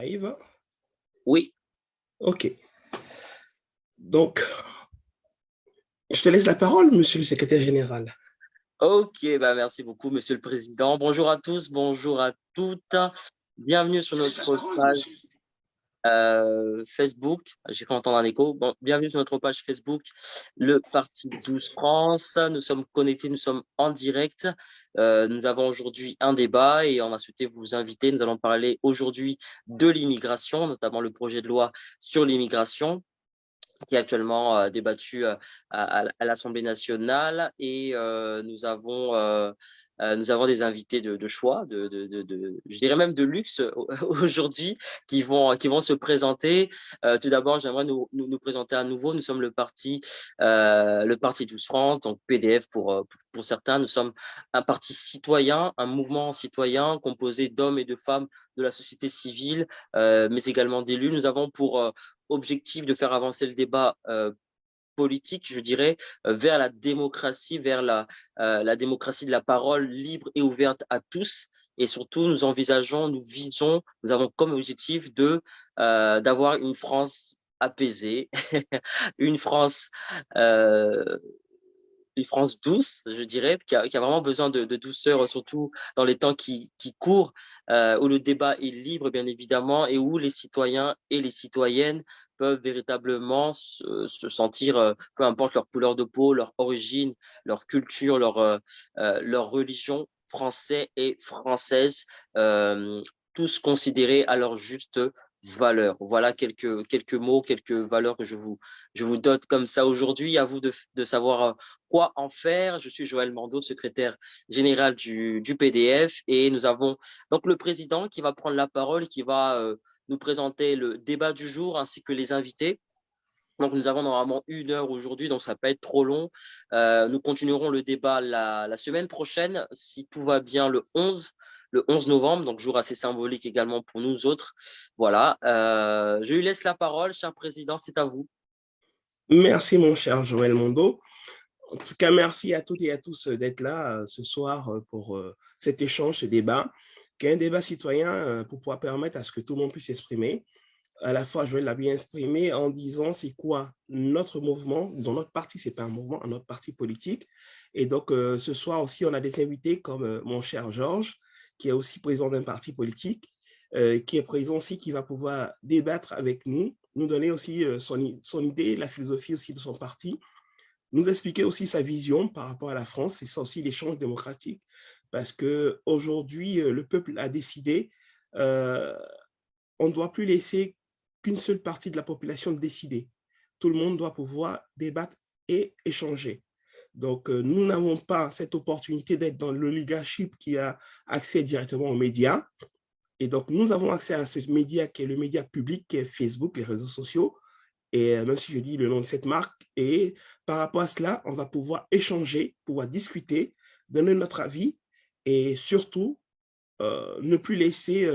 Live. Oui. OK. Donc, je te laisse la parole, monsieur le secrétaire général. OK, merci beaucoup, Monsieur le Président. Bonjour à tous, bonjour à toutes. Bienvenue sur notre page Facebook. J'ai cru entendre un écho. Bon, bienvenue sur notre page Facebook, le Parti 12 France. Nous sommes connectés, nous sommes en direct. Nous avons aujourd'hui un débat et on a souhaité vous inviter. Nous allons parler aujourd'hui de l'immigration, notamment le projet de loi sur l'immigration, qui est actuellement débattu à l'Assemblée nationale et nous avons des invités de choix, je dirais même de luxe aujourd'hui qui vont se présenter. Tout d'abord, j'aimerais nous présenter à nouveau. Nous sommes le parti 12 France, donc PDF pour certains. Nous sommes un parti citoyen, un mouvement citoyen composé d'hommes et de femmes de la société civile, mais également d'élus. Nous avons pour objectif de faire avancer le débat politique, je dirais, vers la démocratie, vers la démocratie de la parole libre et ouverte à tous. Et surtout, nous avons comme objectif d'avoir une France apaisée, une France euh, une France douce, je dirais, qui a vraiment besoin de douceur, surtout dans les temps qui courent, où le débat est libre, bien évidemment, et où les citoyens et les citoyennes peuvent véritablement se sentir, peu importe leur couleur de peau, leur origine, leur culture, leur religion, français et française, tous considérés à leur juste valeur. Voilà quelques mots, quelques valeurs que je vous donne comme ça aujourd'hui. À vous de savoir quoi en faire. Je suis Joël Mando, secrétaire général du PDF, et nous avons donc le président qui va prendre la parole, qui va nous présenter le débat du jour ainsi que les invités. Donc, nous avons normalement 1 heure aujourd'hui, donc ça ne va pas être trop long. Nous continuerons le débat la semaine prochaine, si tout va bien, le 11 novembre, donc jour assez symbolique également pour nous autres. Voilà, je lui laisse la parole, cher président, c'est à vous. Merci, mon cher Joël Mondo. En tout cas, merci à toutes et à tous d'être là ce soir pour cet échange, ce débat, qui est un débat citoyen pour pouvoir permettre à ce que tout le monde puisse s'exprimer. À la fois, Joël l'a bien exprimé en disant c'est quoi notre mouvement, disons notre parti, c'est pas un mouvement, notre parti politique. Et donc, ce soir aussi, on a des invités comme mon cher Georges, qui est aussi président d'un parti politique, qui est présent aussi, qui va pouvoir débattre avec nous donner aussi son idée, la philosophie aussi de son parti, nous expliquer aussi sa vision par rapport à la France. C'est ça aussi l'échange démocratique, parce qu'aujourd'hui, le peuple a décidé, on ne doit plus laisser qu'une seule partie de la population décider. Tout le monde doit pouvoir débattre et échanger. Donc, nous n'avons pas cette opportunité d'être dans l'oligarchie qui a accès directement aux médias. Et donc, nous avons accès à ce média qui est le média public, qui est Facebook, les réseaux sociaux. Et même si je dis le nom de cette marque, et par rapport à cela, on va pouvoir échanger, pouvoir discuter, donner notre avis et surtout ne plus laisser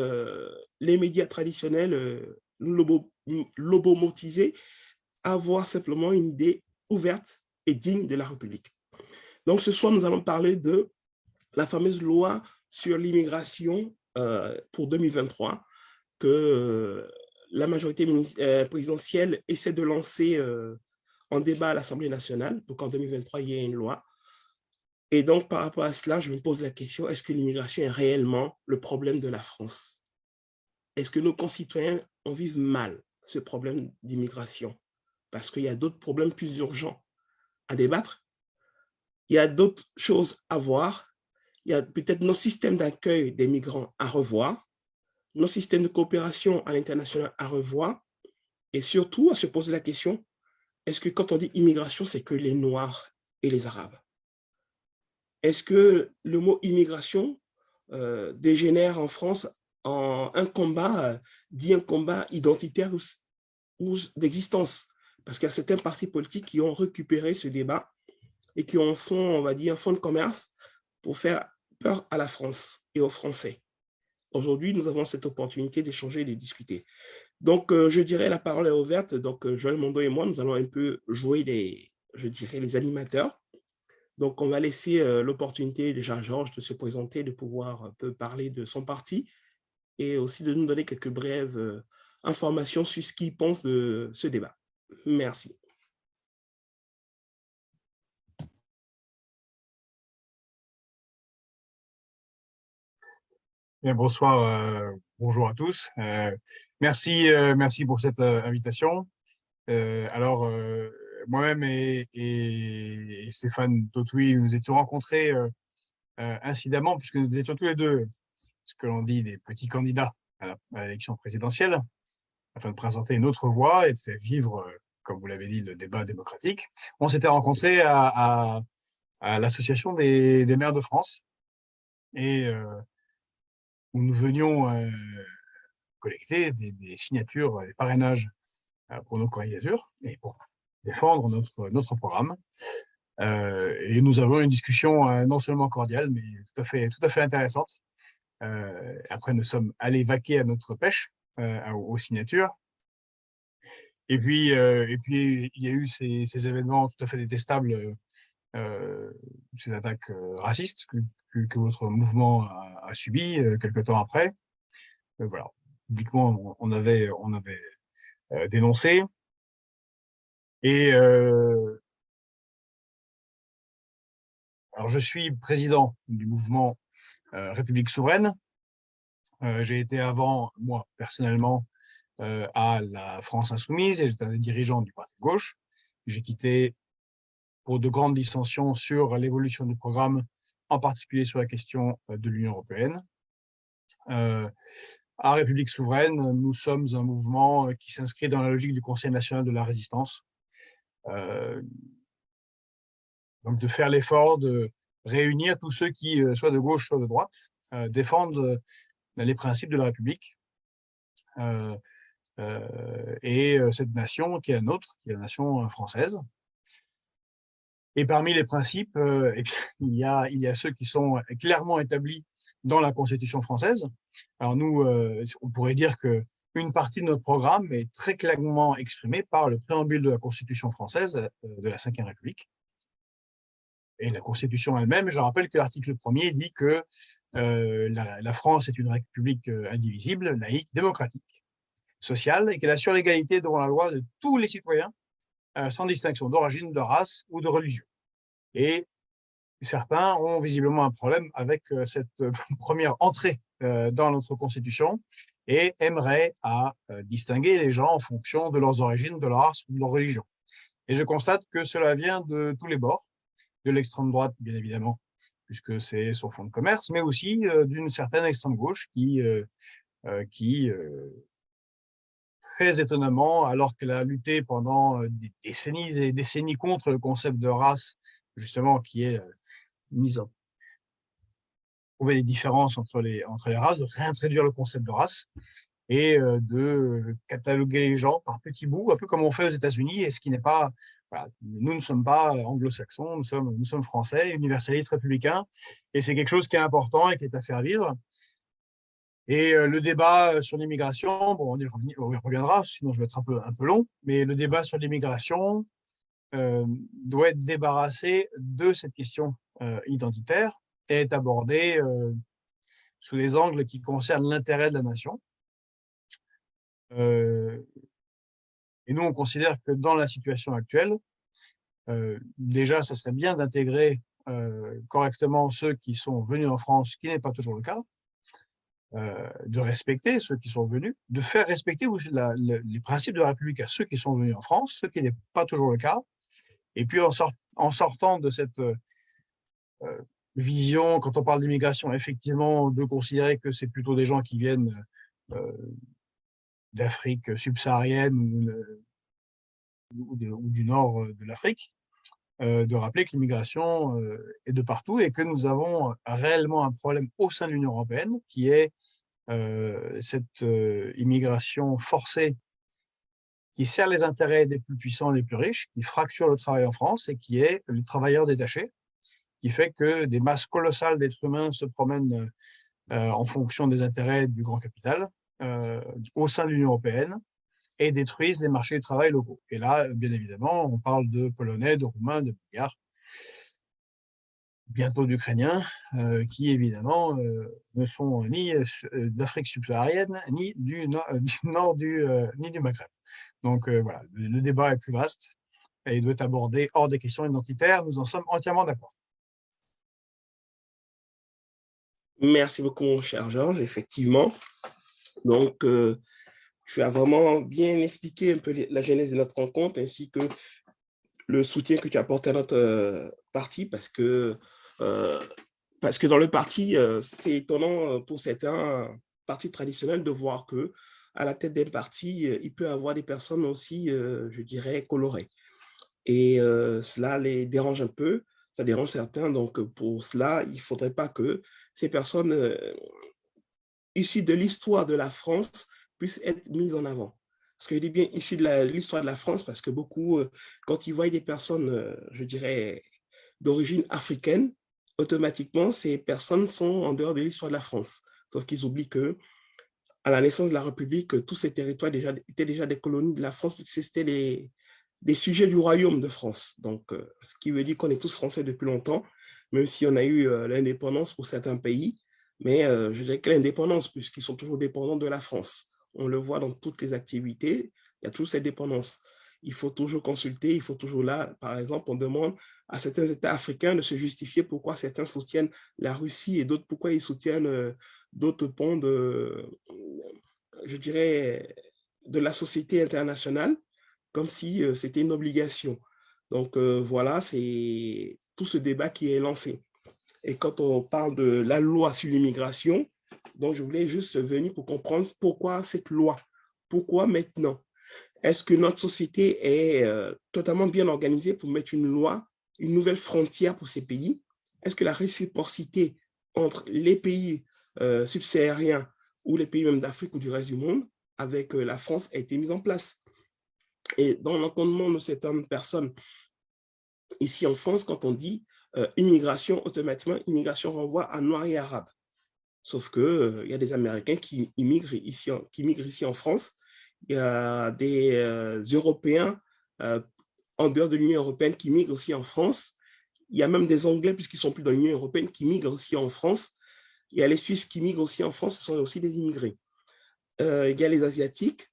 les médias traditionnels lobomotiser, avoir simplement une idée ouverte et digne de la République. Donc ce soir, nous allons parler de la fameuse loi sur l'immigration pour 2023 que la majorité présidentielle essaie de lancer en débat à l'Assemblée nationale pour qu'en 2023, il y ait une loi. Et donc, par rapport à cela, je me pose la question, est-ce que l'immigration est réellement le problème de la France? Est-ce que nos concitoyens en vivent mal ce problème d'immigration? Parce qu'il y a d'autres problèmes plus urgents à débattre. Il y a d'autres choses à voir. Il y a peut-être nos systèmes d'accueil des migrants à revoir, nos systèmes de coopération à l'international à revoir, et surtout à se poser la question, est-ce que quand on dit immigration, c'est que les Noirs et les Arabes? Est-ce que le mot immigration dégénère en France en un combat, dit un combat identitaire ou d'existence? Parce qu'il y a certains partis politiques qui ont récupéré ce débat et qui en font, on va dire, un fonds de commerce pour faire peur à la France et aux Français. Aujourd'hui, nous avons cette opportunité d'échanger et de discuter. Donc, je dirais la parole est ouverte. Donc, Joël Mondo et moi, nous allons un peu jouer les animateurs. Donc, on va laisser l'opportunité déjà à Georges de se présenter, de pouvoir un peu parler de son parti et aussi de nous donner quelques brèves informations sur ce qu'il pense de ce débat. Merci. Bien, bonsoir, bonjour à tous. Merci pour cette invitation. Alors, moi-même et Stéphane Totouy, nous étions rencontrés incidemment, puisque nous étions tous les deux, ce que l'on dit, des petits candidats à l'élection présidentielle, afin de présenter une autre voie et de faire vivre, comme vous l'avez dit, le débat démocratique. On s'était rencontrés à l'Association des maires de France, et où nous venions collecter des signatures, des parrainages pour nos candidatures et pour défendre notre programme. Et nous avons une discussion non seulement cordiale, mais tout à fait intéressante. Après, nous sommes allés vaquer à notre pêche aux signatures. Et puis, il y a eu ces événements tout à fait détestables, ces attaques racistes que votre mouvement a subi quelque temps après. Voilà, publiquement, on avait dénoncé. Et alors, je suis président du mouvement République souveraine. J'ai été avant, moi, personnellement, à la France insoumise et j'étais un des dirigeants du parti de gauche. J'ai quitté pour de grandes dissensions sur l'évolution du programme, en particulier sur la question de l'Union européenne. À République souveraine, nous sommes un mouvement qui s'inscrit dans la logique du Conseil national de la résistance. Donc de faire l'effort de réunir tous ceux qui, soit de gauche, soit de droite, défendent les principes de la République. Et cette nation qui est la nôtre, qui est la nation française. Et parmi les principes, il y a ceux qui sont clairement établis dans la Constitution française. Alors nous, on pourrait dire qu'une partie de notre programme est très clairement exprimée par le préambule de la Constitution française de la Ve République. Et la Constitution elle-même, je rappelle que l'article 1er dit que la France est une république indivisible, laïque, démocratique, sociale, et qu'elle assure l'égalité devant la loi de tous les citoyens, sans distinction d'origine, de race ou de religion. Et certains ont visiblement un problème avec cette première entrée dans notre Constitution et aimeraient distinguer les gens en fonction de leurs origines, de leur race ou de leur religion. Et je constate que cela vient de tous les bords, de l'extrême droite, bien évidemment, puisque c'est son fonds de commerce, mais aussi d'une certaine extrême gauche qui très étonnamment, alors qu'elle a lutté pendant des décennies et des décennies contre le concept de race, justement, qui est mise en trouver des différences entre les races, de réintroduire le concept de race et de cataloguer les gens par petits bouts, un peu comme on fait aux États-Unis, et ce qui n'est pas. Voilà, nous ne sommes pas anglo-saxons, nous sommes français, universalistes, républicains, et c'est quelque chose qui est important et qui est à faire vivre. Et le débat sur l'immigration, bon, on y reviendra, sinon je vais être un peu long, mais le débat sur l'immigration doit être débarrassé de cette question identitaire et est abordé sous des angles qui concernent l'intérêt de la nation. Et nous, on considère que dans la situation actuelle, déjà, ça serait bien d'intégrer correctement ceux qui sont venus en France, ce qui n'est pas toujours le cas, de respecter ceux qui sont venus, de faire respecter aussi les principes de la République à ceux qui sont venus en France, ce qui n'est pas toujours le cas. Et puis, en sortant de cette vision, quand on parle d'immigration, effectivement, de considérer que c'est plutôt des gens qui viennent d'Afrique subsaharienne ou du nord de l'Afrique, de rappeler que l'immigration est de partout et que nous avons réellement un problème au sein de l'Union européenne qui est cette immigration forcée qui sert les intérêts des plus puissants et des plus riches, qui fracture le travail en France et qui est le travailleur détaché, qui fait que des masses colossales d'êtres humains se promènent en fonction des intérêts du grand capital au sein de l'Union européenne et détruisent les marchés du travail locaux. Et là, bien évidemment, on parle de Polonais, de Roumains, de Bulgares. bientôt d'Ukrainiens, qui évidemment ne sont ni d'Afrique subsaharienne, ni du nord ni du Maghreb. Donc voilà, le débat est plus vaste et il doit être abordé hors des questions identitaires. Nous en sommes entièrement d'accord. Merci beaucoup, mon cher Georges. Effectivement, donc, tu as vraiment bien expliqué un peu la genèse de notre rencontre ainsi que le soutien que tu apportes à notre parti parce que dans le parti, c'est étonnant pour certains partis traditionnels de voir que à la tête d'un parti, il peut y avoir des personnes aussi, je dirais, colorées. Et cela les dérange un peu, ça dérange certains. Donc, pour cela, il ne faudrait pas que ces personnes issues de l'histoire de la France puissent être mises en avant. Parce que je dis bien issues de l'histoire de la France, parce que beaucoup, quand ils voient des personnes, je dirais, d'origine africaine, automatiquement, ces personnes sont en dehors de l'histoire de la France. Sauf qu'ils oublient que à la naissance de la République, tous ces territoires étaient déjà des colonies de la France, puisque c'était les sujets du royaume de France. Donc, ce qui veut dire qu'on est tous français depuis longtemps, même si on a eu l'indépendance pour certains pays, mais je dirais que l'indépendance, puisqu'ils sont toujours dépendants de la France. On le voit dans toutes les activités, il y a toujours cette dépendance. Il faut toujours consulter, il faut toujours là, par exemple, on demande à certains États africains de se justifier pourquoi certains soutiennent la Russie et d'autres pourquoi ils soutiennent d'autres pans je dirais, de la société internationale, comme si c'était une obligation. Donc voilà, c'est tout ce débat qui est lancé. Et quand on parle de la loi sur l'immigration, donc je voulais juste venir pour comprendre pourquoi cette loi, pourquoi maintenant. Est-ce que notre société est totalement bien organisée pour mettre une loi, une nouvelle frontière pour ces pays? Est-ce que la réciprocité entre les pays subsahariens ou les pays même d'Afrique ou du reste du monde avec la France a été mise en place? Et dans l'entendement de certaines personnes ici en France, quand on dit immigration, automatiquement, immigration renvoie à noir et arabe. Sauf qu'il y a des Américains qui migrent ici en France. Il y a des Européens en dehors de l'Union européenne qui migrent aussi en France. Il y a même des Anglais, puisqu'ils ne sont plus dans l'Union européenne, qui migrent aussi en France. Il y a les Suisses qui migrent aussi en France, ce sont aussi des immigrés. Il y a les Asiatiques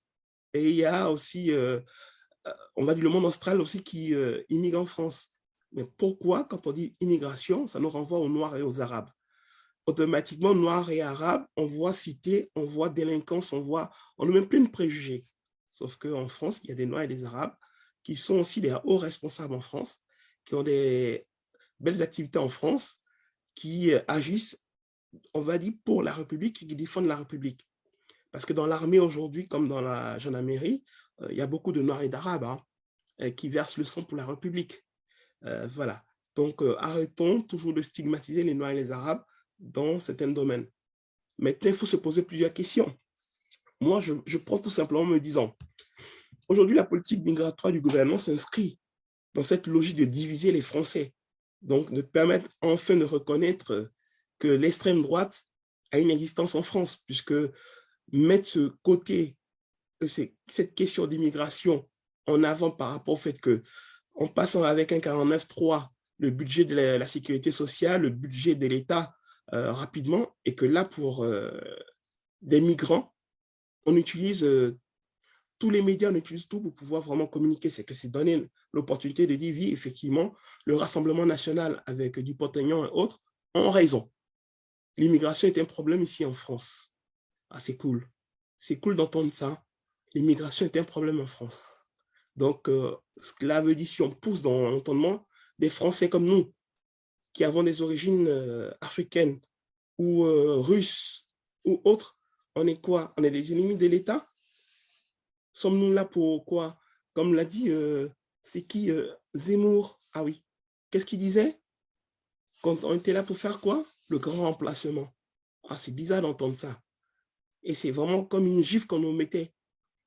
et il y a aussi, on va dire, le monde austral aussi qui immigre en France. Mais pourquoi, quand on dit immigration, ça nous renvoie aux Noirs et aux Arabes? Automatiquement, Noirs et Arabes, on voit cité, on voit délinquance, on a même plein de préjugés. Sauf qu'en France, il y a des Noirs et des Arabes qui sont aussi des hauts responsables en France, qui ont des belles activités en France, qui agissent, on va dire, pour la République, qui défendent la République. Parce que dans l'armée aujourd'hui, comme dans la gendarmerie, il y a beaucoup de Noirs et d'Arabes qui versent le sang pour la République. Voilà. Donc, arrêtons toujours de stigmatiser les Noirs et les Arabes dans certains domaines. Maintenant, il faut se poser plusieurs questions. Moi, je prends tout simplement en me disant, aujourd'hui, la politique migratoire du gouvernement s'inscrit dans cette logique de diviser les Français, donc de permettre enfin de reconnaître que l'extrême droite a une existence en France, puisque mettre ce côté, cette question d'immigration en avant par rapport au fait que, en passant avec un 49.3, le budget de la sécurité sociale, le budget de l'État rapidement, et que là, pour des migrants, on utilise tous les médias, on utilise tout pour pouvoir vraiment communiquer. C'est donner l'opportunité de dire, oui, effectivement, le Rassemblement national avec Dupont-Aignan et autres ont raison. L'immigration est un problème ici en France. Ah, c'est cool. C'est cool d'entendre ça. L'immigration est un problème en France. Donc, cela veut dire, si on pousse dans l'entendement des Français comme nous, qui avons des origines africaines ou russes ou autres, on est quoi? On est des ennemis de l'État? Sommes-nous là pour quoi? Comme l'a dit, c'est qui? Zemmour. Ah oui. Qu'est-ce qu'il disait? Quand on était là pour faire quoi? Le grand remplacement. Ah, c'est bizarre d'entendre ça. Et c'est vraiment comme une gifle qu'on nous mettait.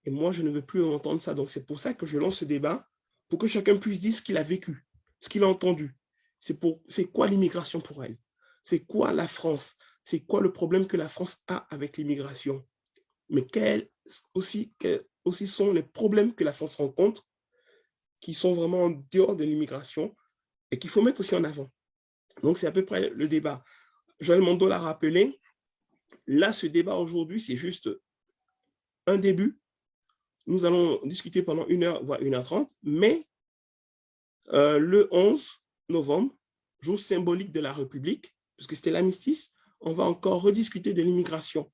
Et moi, je ne veux plus entendre ça. Donc, c'est pour ça que je lance ce débat, pour que chacun puisse dire ce qu'il a vécu, ce qu'il a entendu. C'est quoi l'immigration pour elle? C'est quoi la France? C'est quoi le problème que la France a avec l'immigration? Mais quels aussi sont les problèmes que la France rencontre, qui sont vraiment en dehors de l'immigration et qu'il faut mettre aussi en avant. Donc, c'est à peu près le débat. Joël Mondo l'a rappelé. Là, ce débat aujourd'hui, c'est juste un début. Nous allons discuter pendant 1 heure, voire 1h30, mais le 11 novembre, jour symbolique de la République, puisque c'était l'armistice, on va encore rediscuter de l'immigration,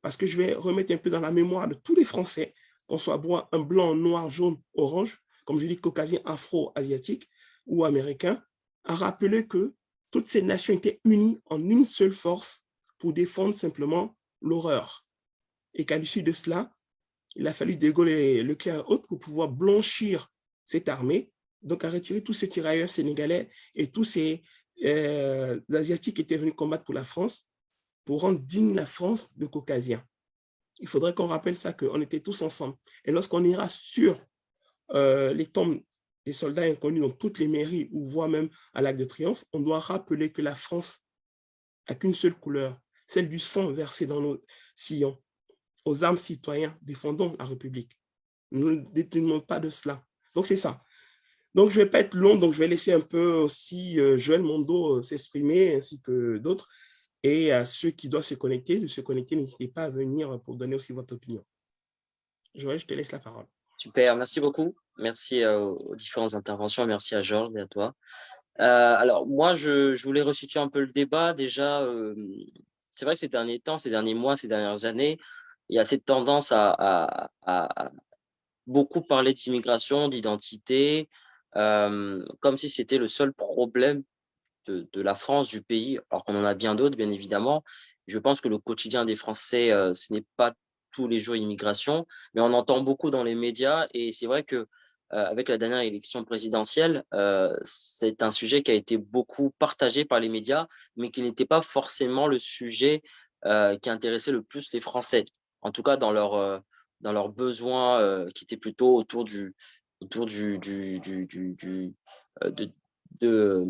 parce que je vais remettre un peu dans la mémoire de tous les Français, qu'on soit un blanc, noir, jaune, orange, comme je dis, caucasien, afro-asiatique ou américain, à rappeler que toutes ces nations étaient unies en une seule force pour défendre simplement l'horreur. Et qu'à l'issue de cela, il a fallu De Gaulle et Leclerc et autres pour pouvoir blanchir cette armée, donc à retirer tous ces tirailleurs sénégalais et tous ces Asiatiques qui étaient venus combattre pour la France, pour rendre digne la France de Caucasiens. Il faudrait qu'on rappelle ça, qu'on était tous ensemble. Et lorsqu'on ira sur les tombes des soldats inconnus dans toutes les mairies, ou voire même à l'Arc de Triomphe, on doit rappeler que la France n'a qu'une seule couleur, celle du sang versé dans nos sillons. Aux armes citoyens, défendons la République. Nous ne détenons pas de cela. Donc, c'est ça. Donc, je ne vais pas être long, donc je vais laisser un peu aussi Joël Mondo s'exprimer, ainsi que d'autres. Et à ceux qui doivent se connecter, n'hésitez pas à venir pour donner aussi votre opinion. Joël, je te laisse la parole. Super, merci beaucoup. Merci aux différentes interventions. Merci à Georges et à toi. Alors, moi, je voulais resituer un peu le débat. Déjà, c'est vrai que ces derniers temps, ces derniers mois, ces dernières années, il y a cette tendance à beaucoup parler d'immigration, d'identité, comme si c'était le seul problème de la France, du pays, alors qu'on en a bien d'autres, bien évidemment. Je pense que le quotidien des Français, ce n'est pas tous les jours immigration, mais on entend beaucoup dans les médias et c'est vrai que avec la dernière élection présidentielle, c'est un sujet qui a été beaucoup partagé par les médias, mais qui n'était pas forcément le sujet qui intéressait le plus les Français. En tout cas, dans leurs besoins qui étaient plutôt autour du de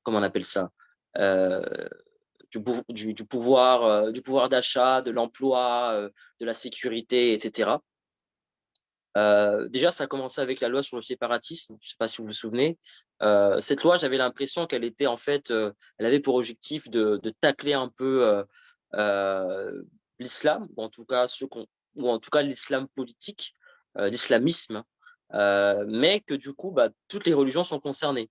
comment on appelle ça, du pouvoir d'achat, de l'emploi, de la sécurité, etc. Déjà, ça a commencé avec la loi sur le séparatisme. Je ne sais pas si vous vous souvenez. Cette loi, j'avais l'impression qu'elle était en fait, elle avait pour objectif de tacler un peu l'islam, ou en tout cas l'islam politique, l'islamisme, mais que du coup, toutes les religions sont concernées.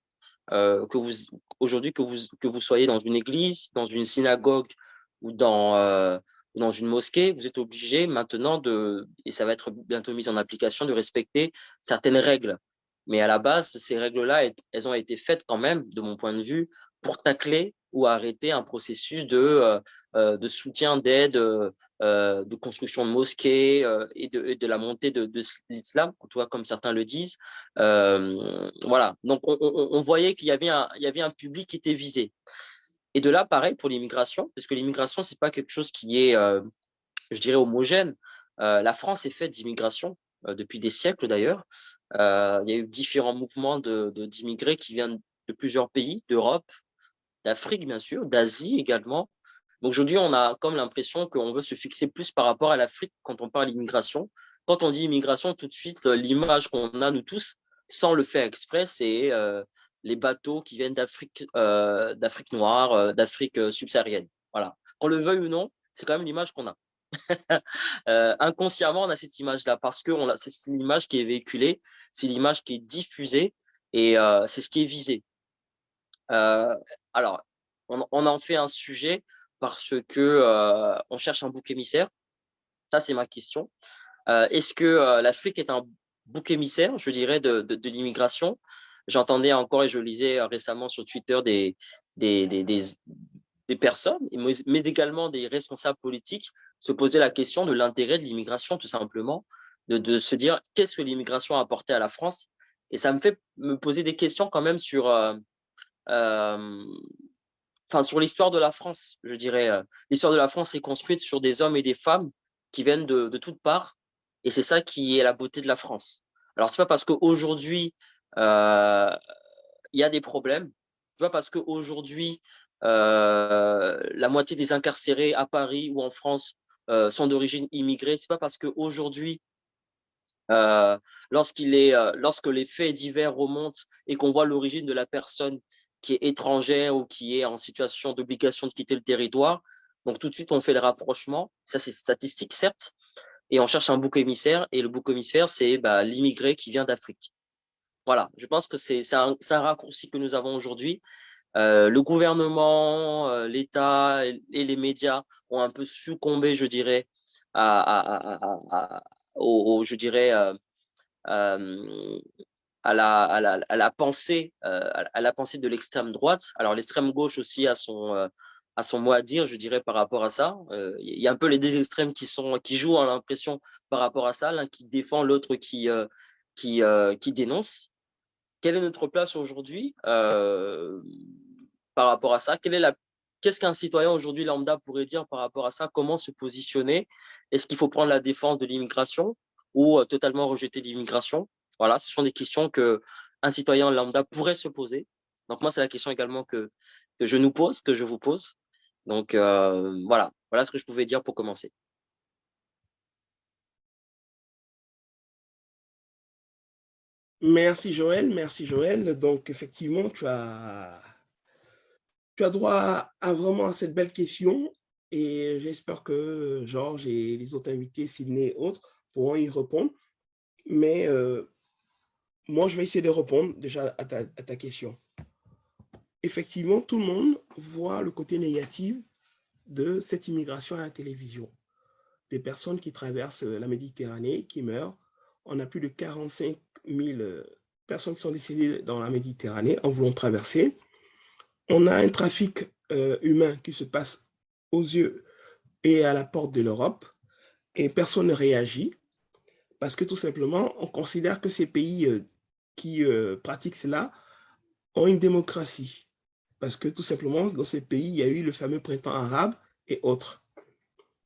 Aujourd'hui, que vous soyez dans une église, dans une synagogue ou dans une mosquée, vous êtes obligé maintenant et ça va être bientôt mis en application, de respecter certaines règles. Mais à la base, ces règles-là, elles ont été faites quand même, de mon point de vue, pour tacler ou arrêter un processus de soutien, d'aide, de construction de mosquées et de la montée de l'islam, en tout cas comme certains le disent. Voilà. Donc on voyait qu'il y avait un public qui était visé. Et de là, pareil pour l'immigration, parce que l'immigration, c'est pas quelque chose qui est, je dirais, homogène. La France est faite d'immigration depuis des siècles d'ailleurs. Il y a eu différents mouvements d'immigrés qui viennent de plusieurs pays, d'Europe, d'Afrique bien sûr, d'Asie également. Donc aujourd'hui, on a comme l'impression qu'on veut se fixer plus par rapport à l'Afrique quand on parle d'immigration. Quand on dit immigration, tout de suite, l'image qu'on a, nous tous, sans le faire exprès, c'est les bateaux qui viennent d'Afrique noire, d'Afrique subsaharienne. Voilà. Qu'on le veuille ou non, c'est quand même l'image qu'on a. Inconsciemment, on a cette image-là parce que c'est l'image qui est véhiculée, c'est l'image qui est diffusée et c'est ce qui est visé. Alors, on en fait un sujet parce que on cherche un bouc émissaire. Ça, c'est ma question. Est-ce que l'Afrique est un bouc émissaire, je dirais, de l'immigration? J'entendais encore et je lisais récemment sur Twitter des personnes, mais également des responsables politiques se poser la question de l'intérêt de l'immigration, tout simplement, de se dire qu'est-ce que l'immigration a apporté à la France. Et ça me fait me poser des questions quand même sur sur l'histoire de la France, je dirais. L'histoire de la France est construite sur des hommes et des femmes qui viennent de toutes parts, et c'est ça qui est la beauté de la France. Alors, c'est pas parce qu'aujourd'hui, il y a des problèmes, c'est pas parce qu'aujourd'hui, la moitié des incarcérés à Paris ou en France sont d'origine immigrée, c'est pas parce qu'aujourd'hui, lorsque les faits divers remontent et qu'on voit l'origine de la personne est étrangère ou qui est en situation d'obligation de quitter le territoire. Donc, tout de suite, on fait le rapprochement. Ça, c'est statistique, certes. Et on cherche un bouc émissaire. Et le bouc émissaire, c'est l'immigré qui vient d'Afrique. Voilà, je pense que c'est un raccourci que nous avons aujourd'hui. Le gouvernement, l'État et les médias ont un peu succombé, je dirais, je dirais, à la pensée de l'extrême droite. Alors l'extrême gauche aussi a son mot à dire, je dirais, par rapport à ça. Il y a un peu les deux extrêmes qui jouent, à l'impression, par rapport à ça, l'un qui défend, l'autre qui dénonce. Quelle est notre place aujourd'hui par rapport à ça? Qu'est-ce qu'un citoyen aujourd'hui lambda pourrait dire par rapport à ça? Comment se positionner? Est-ce qu'il faut prendre la défense de l'immigration ou totalement rejeter l'immigration? Voilà, ce sont des questions que un citoyen lambda pourrait se poser. Donc moi, c'est la question également que je nous pose, que je vous pose. Donc voilà ce que je pouvais dire pour commencer. Merci Joël, merci Joël. Donc effectivement, tu as droit vraiment à cette belle question et j'espère que Georges et les autres invités, Sydney et autres, pourront y répondre. Mais moi, je vais essayer de répondre déjà à ta question. Effectivement, tout le monde voit le côté négatif de cette immigration à la télévision. Des personnes qui traversent la Méditerranée, qui meurent. On a plus de 45 000 personnes qui sont décédées dans la Méditerranée en voulant traverser. On a un trafic humain qui se passe aux yeux et à la porte de l'Europe et personne ne réagit parce que tout simplement, on considère que ces pays qui pratiquent cela ont une démocratie. Parce que tout simplement, dans ces pays, il y a eu le fameux printemps arabe et autres.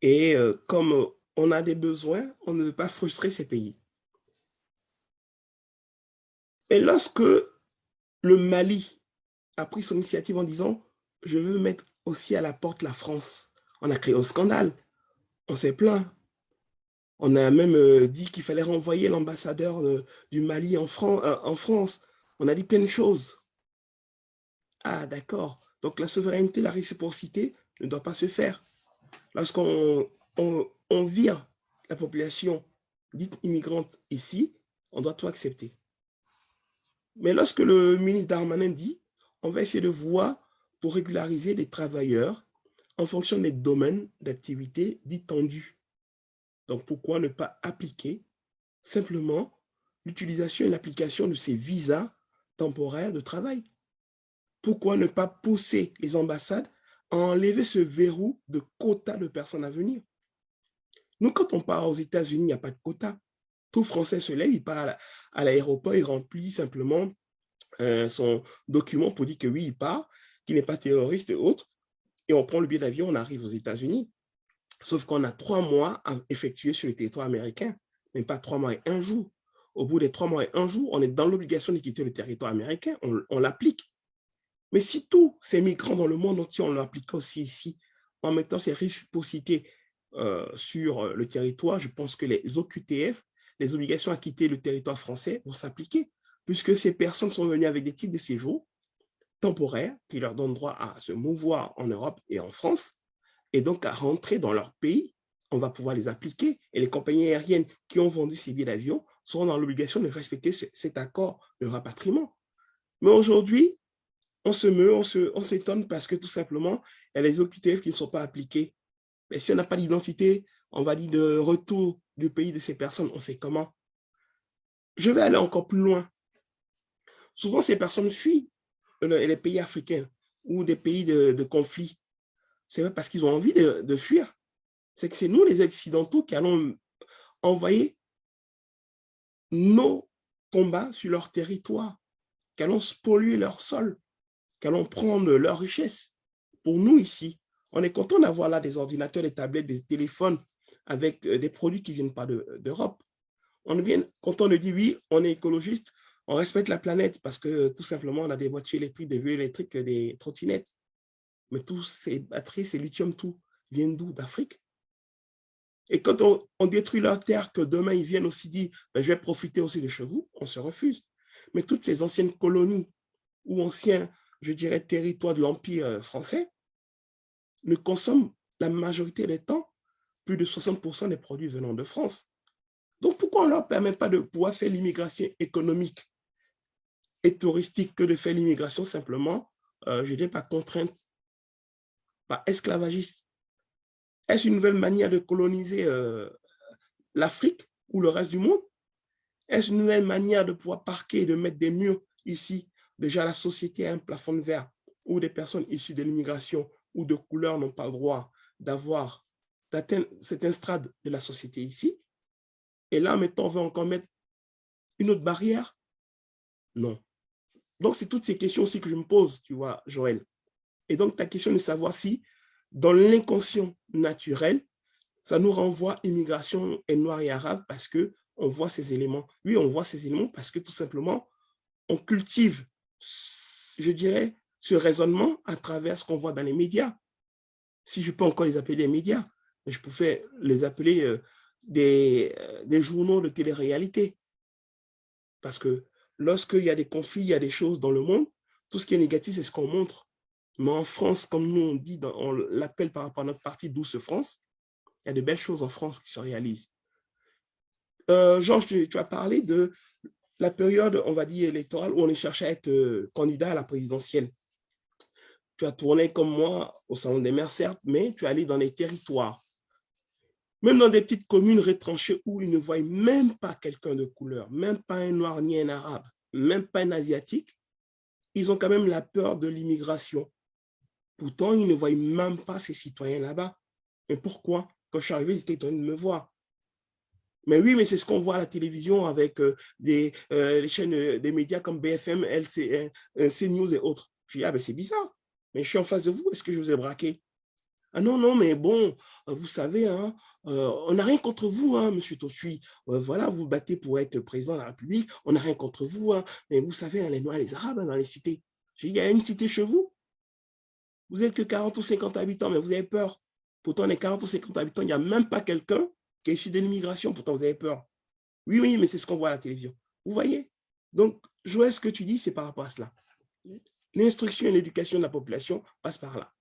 Et comme on a des besoins, on ne veut pas frustrer ces pays. Et lorsque le Mali a pris son initiative en disant « je veux mettre aussi à la porte la France », on a créé un scandale, on s'est plaint. On a même dit qu'il fallait renvoyer l'ambassadeur du Mali en France. On a dit plein de choses. Ah, d'accord. Donc la souveraineté, la réciprocité ne doit pas se faire. Lorsqu'on vire la population dite immigrante ici, on doit tout accepter. Mais lorsque le ministre Darmanin dit, on va essayer de voir pour régulariser les travailleurs en fonction des domaines d'activité dits tendus. Donc pourquoi ne pas appliquer simplement l'utilisation et l'application de ces visas temporaires de travail? Pourquoi ne pas pousser les ambassades à enlever ce verrou de quota de personnes à venir? Nous, quand on part aux États-Unis, il n'y a pas de quota. Tout Français se lève, il part à l'aéroport, il remplit simplement son document pour dire que oui, il part, qu'il n'est pas terroriste et autres, et on prend le billet d'avion, on arrive aux États-Unis. Sauf qu'on a 3 mois à effectuer sur le territoire américain, même pas 3 mois et 1 jour. Au bout des 3 mois et 1 jour, on est dans l'obligation de quitter le territoire américain, on l'applique. Mais si tous ces migrants dans le monde entier, on l'applique aussi ici, en mettant ces réciprocités sur le territoire, je pense que les OQTF, les obligations à quitter le territoire français, vont s'appliquer, puisque ces personnes sont venues avec des titres de séjour temporaires qui leur donnent droit à se mouvoir en Europe et en France, et donc à rentrer dans leur pays, on va pouvoir les appliquer. Et les compagnies aériennes qui ont vendu ces billets d'avion seront dans l'obligation de respecter cet accord de rapatriement. Mais aujourd'hui, on se meut, on s'étonne parce que tout simplement, il y a les OQTF qui ne sont pas appliqués. Mais si on n'a pas d'identité, on va dire de retour du pays de ces personnes, on fait comment? Je vais aller encore plus loin. Souvent, ces personnes fuient les pays africains ou des pays de conflit. C'est parce qu'ils ont envie de fuir. C'est que c'est nous, les Occidentaux, qui allons envoyer nos combats sur leur territoire, qui allons spolier leur sol, qui allons prendre leurs richesses. Pour nous, ici, on est content d'avoir là des ordinateurs, des tablettes, des téléphones avec des produits qui ne viennent pas d'Europe. On est bien content de dire, oui, on est écologiste, on respecte la planète parce que tout simplement, on a des voitures électriques, des vélos électriques, des trottinettes. Mais tous ces batteries, ces lithium, tout, viennent d'où? D'Afrique. Et quand on détruit leur terre, que demain, ils viennent aussi dire, ben, je vais profiter aussi de chez vous, on se refuse. Mais toutes ces anciennes colonies ou anciens je dirais, territoire de l'Empire français, ne consomment la majorité des temps plus de 60% des produits venant de France. Donc, pourquoi on ne leur permet pas de pouvoir faire l'immigration économique et touristique que de faire l'immigration simplement, je dirais, par contrainte, par esclavagiste? Est-ce une nouvelle manière de coloniser l'Afrique ou le reste du monde? Est-ce une nouvelle manière de pouvoir parquer et de mettre des murs ici? Déjà, la société a un plafond de verre où des personnes issues de l'immigration ou de couleur n'ont pas le droit d'atteindre cet stade de la société ici. Et là, maintenant, on veut encore mettre une autre barrière? Non. Donc, c'est toutes ces questions aussi que je me pose, tu vois, Joël. Et donc, ta question de savoir si, dans l'inconscient naturel, ça nous renvoie immigration et noir et arabe parce qu'on voit ces éléments. Oui, on voit ces éléments parce que tout simplement, on cultive, je dirais, ce raisonnement à travers ce qu'on voit dans les médias. Si je peux encore les appeler des médias, je pouvais les appeler des journaux de télé-réalité. Parce que lorsqu'il y a des conflits, il y a des choses dans le monde, tout ce qui est négatif, c'est ce qu'on montre. Mais en France, comme nous on dit, on l'appelle par rapport à notre parti Douce France, il y a de belles choses en France qui se réalisent. Georges, tu as parlé de la période, on va dire, électorale où on est cherché à être candidat à la présidentielle. Tu as tourné comme moi au Salon des maires, certes, mais tu es allé dans les territoires. Même dans des petites communes retranchées où ils ne voient même pas quelqu'un de couleur, même pas un noir ni un arabe, même pas un asiatique, ils ont quand même la peur de l'immigration. Pourtant, ils ne voient même pas ces citoyens là-bas. Mais pourquoi? Quand je suis arrivé, ils étaient étonnés de me voir. Mais oui, mais c'est ce qu'on voit à la télévision avec les chaînes des médias comme BFM, CNews et autres. Je dis, ah ben c'est bizarre. Mais je suis en face de vous, est-ce que je vous ai braqué? Ah non, non, mais bon, vous savez, hein, on n'a rien contre vous, hein, monsieur Totui. Voilà, vous battez pour être président de la République, on n'a rien contre vous, hein, mais vous savez, hein, les Noirs et les Arabes, hein, dans les cités. Je dis, il y a une cité chez vous, vous n'êtes que 40 ou 50 habitants, mais vous avez peur. Pourtant, les 40 ou 50 habitants, il n'y a même pas quelqu'un qui est issu de l'immigration, pourtant vous avez peur. Oui, oui, mais c'est ce qu'on voit à la télévision. Vous voyez? Donc, Joël, ce que tu dis, c'est par rapport à cela. L'instruction et l'éducation de la population passent par là.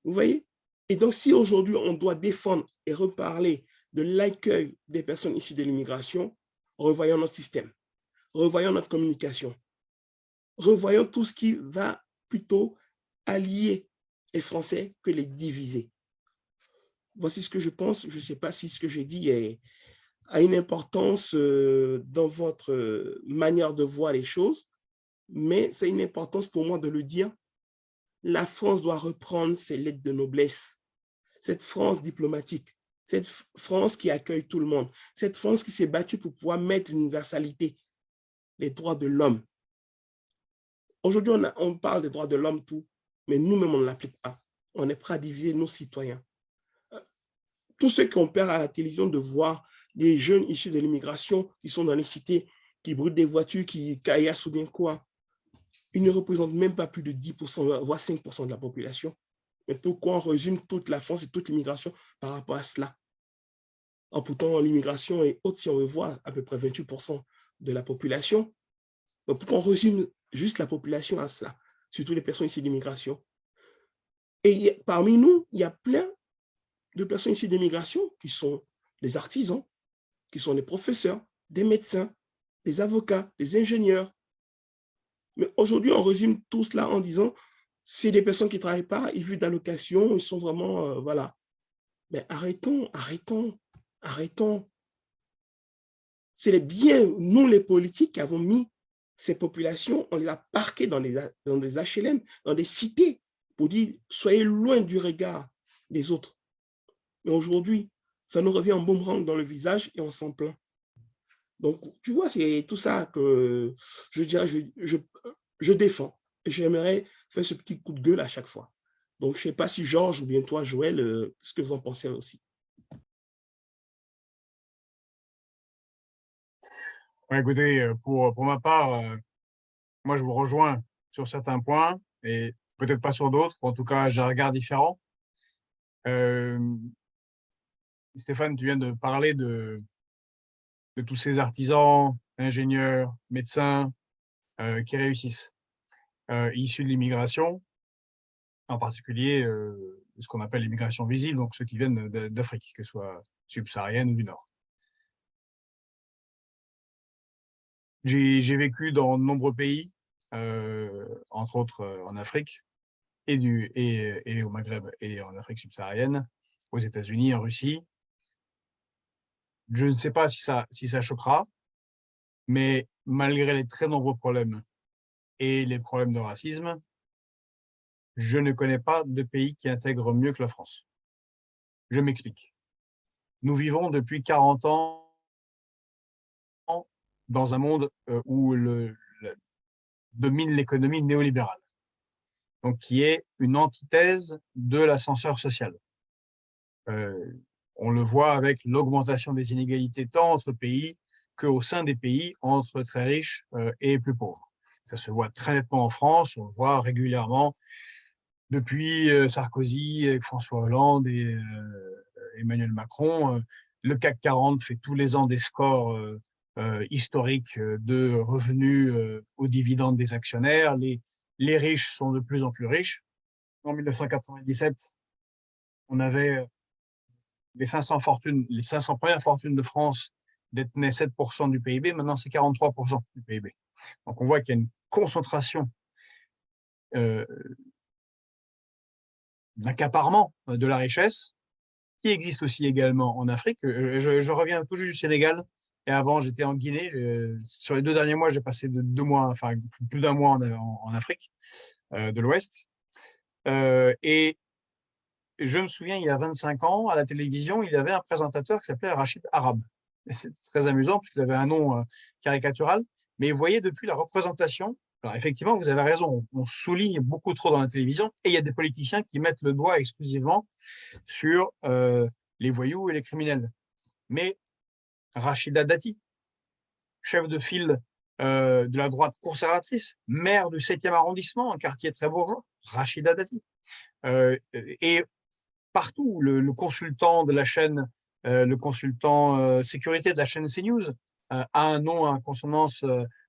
Vous voyez? Et donc, si aujourd'hui, on doit défendre et reparler de l'accueil des personnes issues de l'immigration, revoyons notre système, revoyons notre communication, revoyons tout ce qui va plutôt allier les Français que les diviser. Voici ce que je pense. Je ne sais pas si ce que j'ai dit a une importance dans votre manière de voir les choses, mais c'est une importance pour moi de le dire. La France doit reprendre ses lettres de noblesse. Cette France diplomatique, cette France qui accueille tout le monde, cette France qui s'est battue pour pouvoir mettre l'universalité, les droits de l'homme. Aujourd'hui, on parle des droits de l'homme, tout, mais nous-mêmes, on ne l'applique pas. On est prêt à diviser nos citoyens. Tous ceux qui ont peur à la télévision de voir des jeunes issus de l'immigration qui sont dans les cités, qui brûlent des voitures, qui caillassent ou bien quoi, ils ne représentent même pas plus de 10%, voire 5% de la population. Mais pourquoi on résume toute la France et toute l'immigration par rapport à cela? Pourtant, l'immigration est haute si on veut voir à peu près 28% de la population. Mais pourquoi on résume juste la population à cela, surtout les personnes issues d'immigration? Et parmi nous, il y a plein de personnes issues d'immigration qui sont des artisans, qui sont des professeurs, des médecins, des avocats, des ingénieurs. Mais aujourd'hui, on résume tout cela en disant c'est des personnes qui ne travaillent pas, ils vivent d'allocation, ils sont vraiment, voilà. Mais arrêtons. C'est bien nous, les politiques, qui avons mis ces populations, on les a parquées dans des HLM, dans des cités, pour dire soyez loin du regard des autres. Mais aujourd'hui, ça nous revient en boomerang dans le visage et on s'en plaint. Donc, tu vois, c'est tout ça que je dirais, je défends. Et j'aimerais faire ce petit coup de gueule à chaque fois. Donc, je ne sais pas si Georges ou bien toi, Joël, ce que vous en pensez aussi. Ouais, écoutez, pour ma part, moi, je vous rejoins sur certains points et peut-être pas sur d'autres. En tout cas, j'ai un regard différent. Stéphane, tu viens de parler de tous ces artisans, ingénieurs, médecins qui réussissent. issus de l'immigration, en particulier ce qu'on appelle l'immigration visible, donc ceux qui viennent d'Afrique, que ce soit subsaharienne ou du Nord. J'ai vécu dans de nombreux pays, entre autres en Afrique, et au Maghreb et en Afrique subsaharienne, aux États-Unis, en Russie. Je ne sais pas si ça choquera, mais malgré les très nombreux problèmes et les problèmes de racisme, je ne connais pas de pays qui intègre mieux que la France. Je m'explique. Nous vivons depuis 40 ans dans un monde où domine l'économie néolibérale, donc qui est une antithèse de l'ascenseur social. On le voit avec l'augmentation des inégalités tant entre pays qu'au sein des pays, entre très riches et plus pauvres. Ça se voit très nettement en France, on le voit régulièrement depuis Sarkozy, François Hollande et Emmanuel Macron. Le CAC 40 fait tous les ans des scores historiques de revenus aux dividendes des actionnaires. Les riches sont de plus en plus riches. En 1997, on avait les 500 premières fortunes de France détenaient 7% du PIB. Maintenant, c'est 43% du PIB. Donc, on voit qu'il y a une concentration d'accaparement de la richesse qui existe aussi également en Afrique. Je reviens tout juste du Sénégal et avant j'étais en Guinée. Sur les 2 derniers mois, j'ai passé de 2 mois, enfin plus d'1 mois en Afrique de l'Ouest. Et je me souviens, il y a 25 ans, à la télévision, il y avait un présentateur qui s'appelait Rachid Arab. C'est très amusant puisqu'il avait un nom caricatural, mais vous voyez depuis la représentation. Alors effectivement, vous avez raison, on souligne beaucoup trop dans la télévision et il y a des politiciens qui mettent le doigt exclusivement sur les voyous et les criminels. Mais Rachida Dati, chef de file de la droite conservatrice, maire du 7e arrondissement, un quartier très bourgeois, Rachida Dati. Et partout, le consultant de la chaîne, le consultant sécurité de la chaîne CNews a un nom à consonance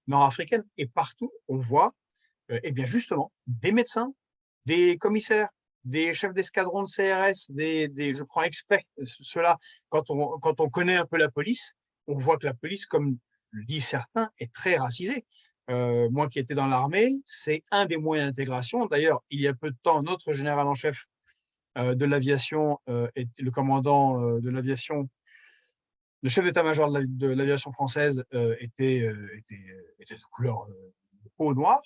nord-africaine. Et partout, on voit, eh bien justement, des médecins, des commissaires, des chefs d'escadron de CRS, je prends exprès cela, quand on connaît un peu la police, on voit que la police, comme le disent certains, est très racisée. Moi qui étais dans l'armée, c'est un des moyens d'intégration. D'ailleurs, il y a peu de temps, notre général en chef de l'aviation, le commandant de l'aviation, le chef d'état-major de l'aviation française était de couleur de peau noire.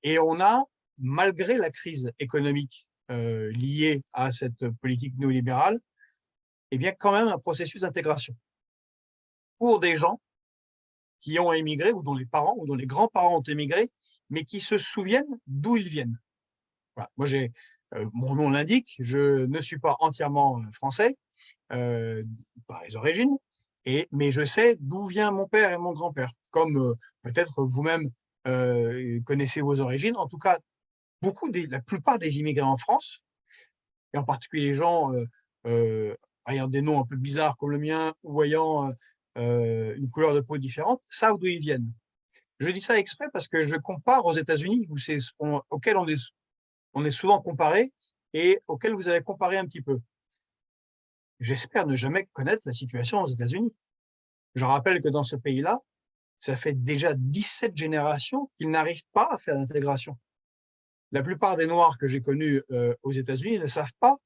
Et on a, malgré la crise économique liée à cette politique néolibérale, eh bien quand même un processus d'intégration pour des gens qui ont émigré ou dont les parents ou dont les grands-parents ont émigré, mais qui se souviennent d'où ils viennent. Voilà. Moi, mon nom l'indique, je ne suis pas entièrement français par les origines, mais je sais d'où vient mon père et mon grand-père, comme peut-être vous-même connaissez vos origines. En tout cas, la plupart des immigrés en France, et en particulier les gens ayant des noms un peu bizarres comme le mien ou ayant une couleur de peau différente, savent d'où ils viennent. Je dis ça exprès parce que je compare aux États-Unis, auxquels on est souvent comparé et auxquels vous avez comparé un petit peu. J'espère ne jamais connaître la situation aux États-Unis. Je rappelle que dans ce pays-là, ça fait déjà 17 générations qu'ils n'arrivent pas à faire l'intégration. La plupart des Noirs que j'ai connus aux États-Unis ne savent pas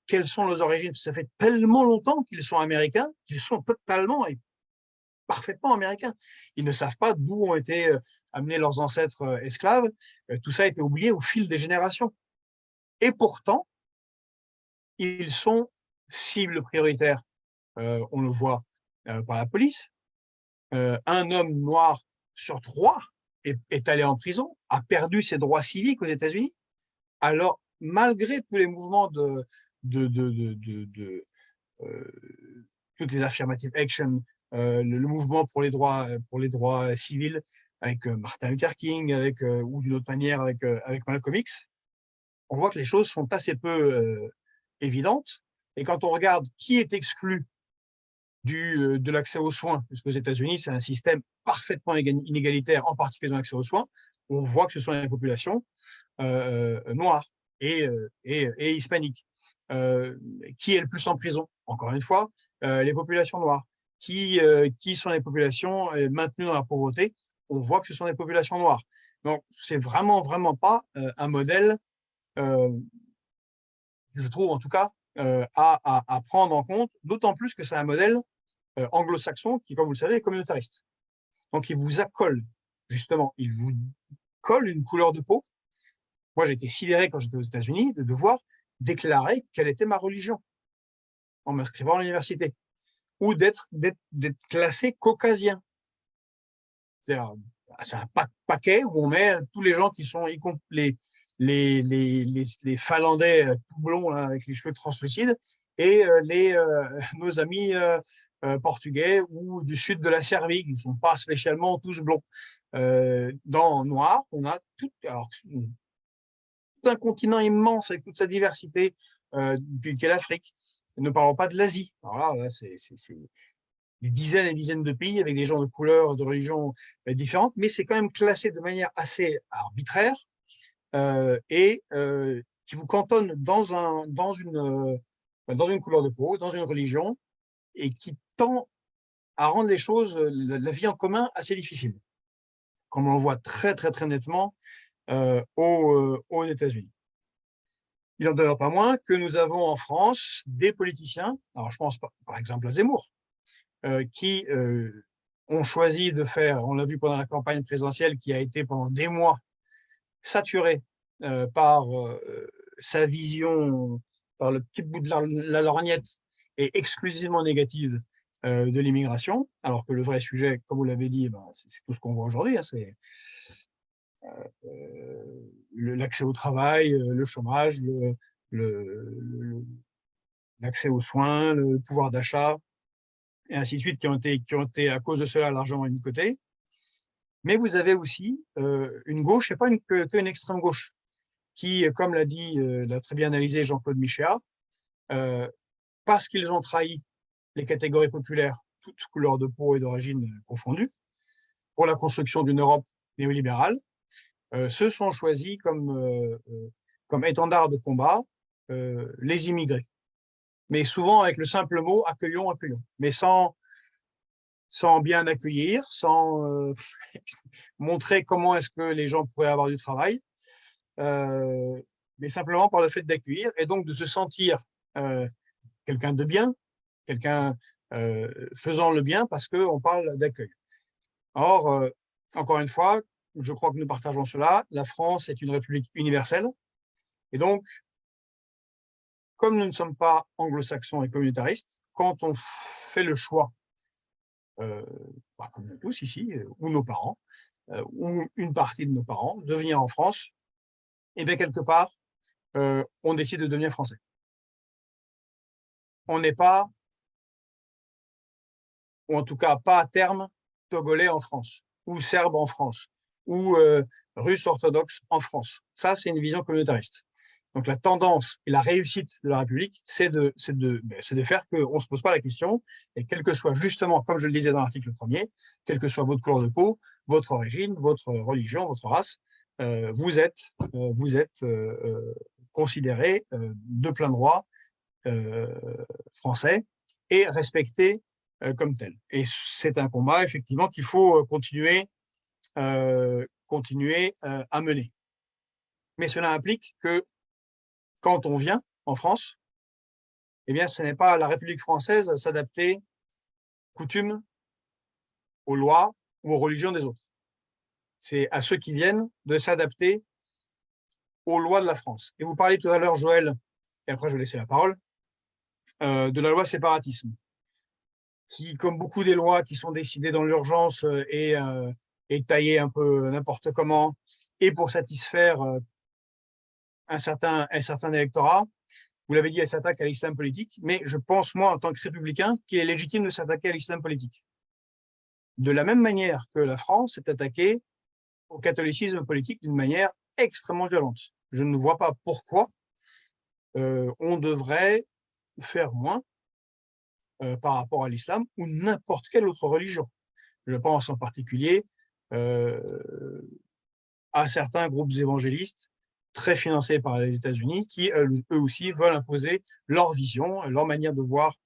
quelles sont leurs origines. Ça fait tellement longtemps qu'ils sont américains, qu'ils sont totalement et parfaitement américains. Ils ne savent pas d'où ont été amenés leurs ancêtres esclaves. Tout ça a été oublié au fil des générations. Et pourtant, ils sont cibles prioritaires. On le voit par la police. Un homme noir sur 3 est allé en prison, a perdu ses droits civiques aux États-Unis. Alors, malgré tous les mouvements toutes les affirmative action, le mouvement pour les droits civils, avec Martin Luther King, ou d'une autre manière avec Malcolm X, on voit que les choses sont assez peu évidentes. Et quand on regarde qui est exclu de l'accès aux soins, puisque aux États-Unis, c'est un système parfaitement inégalitaire, en particulier dans l'accès aux soins, on voit que ce sont les populations noires et hispaniques. Qui est le plus en prison? Encore une fois, les populations noires. Qui sont les populations maintenues dans la pauvreté? On voit que ce sont les populations noires. Donc, c'est vraiment, vraiment pas un modèle, je trouve en tout cas, à prendre en compte, d'autant plus que c'est un modèle anglo-saxon qui, comme vous le savez, est communautariste. Donc, il vous accole, justement, il vous colle une couleur de peau. Moi, j'ai été sidéré quand j'étais aux États-Unis de devoir déclarer quelle était ma religion en m'inscrivant à l'université, ou d'être classé caucasien. C'est un paquet où on met tous les gens qui sont, les Finlandais tout blonds là, avec les cheveux translucides, et nos amis portugais ou du sud de la Serbie, qui ne sont pas spécialement tous blonds. Dans noir, on a tout un continent immense avec toute sa diversité, qu'est l'Afrique. Ne parlons pas de l'Asie. Alors là, c'est des dizaines et des dizaines de pays avec des gens de couleurs, de religions différentes, mais c'est quand même classé de manière assez arbitraire et qui vous cantonne dans une couleur de peau, dans une religion, et qui tend à rendre les choses, la vie en commun, assez difficile, comme on le voit très, très, très nettement aux États-Unis. Il n'en demeure pas moins que nous avons en France des politiciens, alors je pense par exemple à Zemmour, qui ont choisi de faire, on l'a vu pendant la campagne présidentielle qui a été pendant des mois saturée par sa vision, par le petit bout de la lorgnette et exclusivement négative de l'immigration, alors que le vrai sujet, comme vous l'avez dit, c'est tout ce qu'on voit aujourd'hui, hein, c'est l'accès au travail, le chômage, l'accès aux soins, le pouvoir d'achat, et ainsi de suite, qui ont été à cause de cela largement mis de côté. Mais vous avez aussi une gauche, et pas qu'une extrême gauche, qui, comme l'a très bien analysé Jean-Claude Michéa, parce qu'ils ont trahi les catégories populaires, toutes couleurs de peau et d'origine confondues, pour la construction d'une Europe néolibérale, se sont choisis comme étendard de combat les immigrés. Mais souvent avec le simple mot « accueillons, accueillons », mais sans bien accueillir, sans montrer comment est-ce que les gens pourraient avoir du travail, mais simplement par le fait d'accueillir et donc de se sentir quelqu'un de bien, quelqu'un faisant le bien parce qu'on parle d'accueil. Or, encore une fois, je crois que nous partageons cela, la France est une république universelle, et donc, comme nous ne sommes pas anglo-saxons et communautaristes, quand on fait le choix, comme nous tous ici, ou nos parents, ou une partie de nos parents, de venir en France, et bien quelque part, on décide de devenir français. On n'est pas, ou en tout cas pas à terme, togolais en France, ou serbe en France, ou russe orthodoxe en France. Ça, c'est une vision communautariste. Donc la tendance et la réussite de la République, c'est de faire qu'on ne se pose pas la question, et quel que soit justement, comme je le disais dans l'article 1er, quelle que soit votre couleur de peau, votre origine, votre religion, votre race, vous êtes considéré de plein droit français et respecté comme tel. Et c'est un combat, effectivement, qu'il faut continuer à mener. Mais cela implique que quand on vient en France, eh bien, ce n'est pas à la République française à s'adapter coutumes, aux lois ou aux religions des autres. C'est à ceux qui viennent de s'adapter aux lois de la France. Et vous parliez tout à l'heure, Joël, et après je vais laisser la parole, de la loi séparatisme, qui, comme beaucoup des lois qui sont décidées dans l'urgence et taillées un peu n'importe comment, et pour satisfaire un certain électorat, vous l'avez dit, elle s'attaque à l'islam politique, mais je pense, moi, en tant que républicain, qu'il est légitime de s'attaquer à l'islam politique. De la même manière que la France s'est attaquée au catholicisme politique d'une manière extrêmement violente. Je ne vois pas pourquoi on devrait faire moins par rapport à l'islam ou n'importe quelle autre religion. Je pense en particulier à certains groupes évangélistes très financés par les États-Unis qui, eux aussi, veulent imposer leur vision, leur manière de voir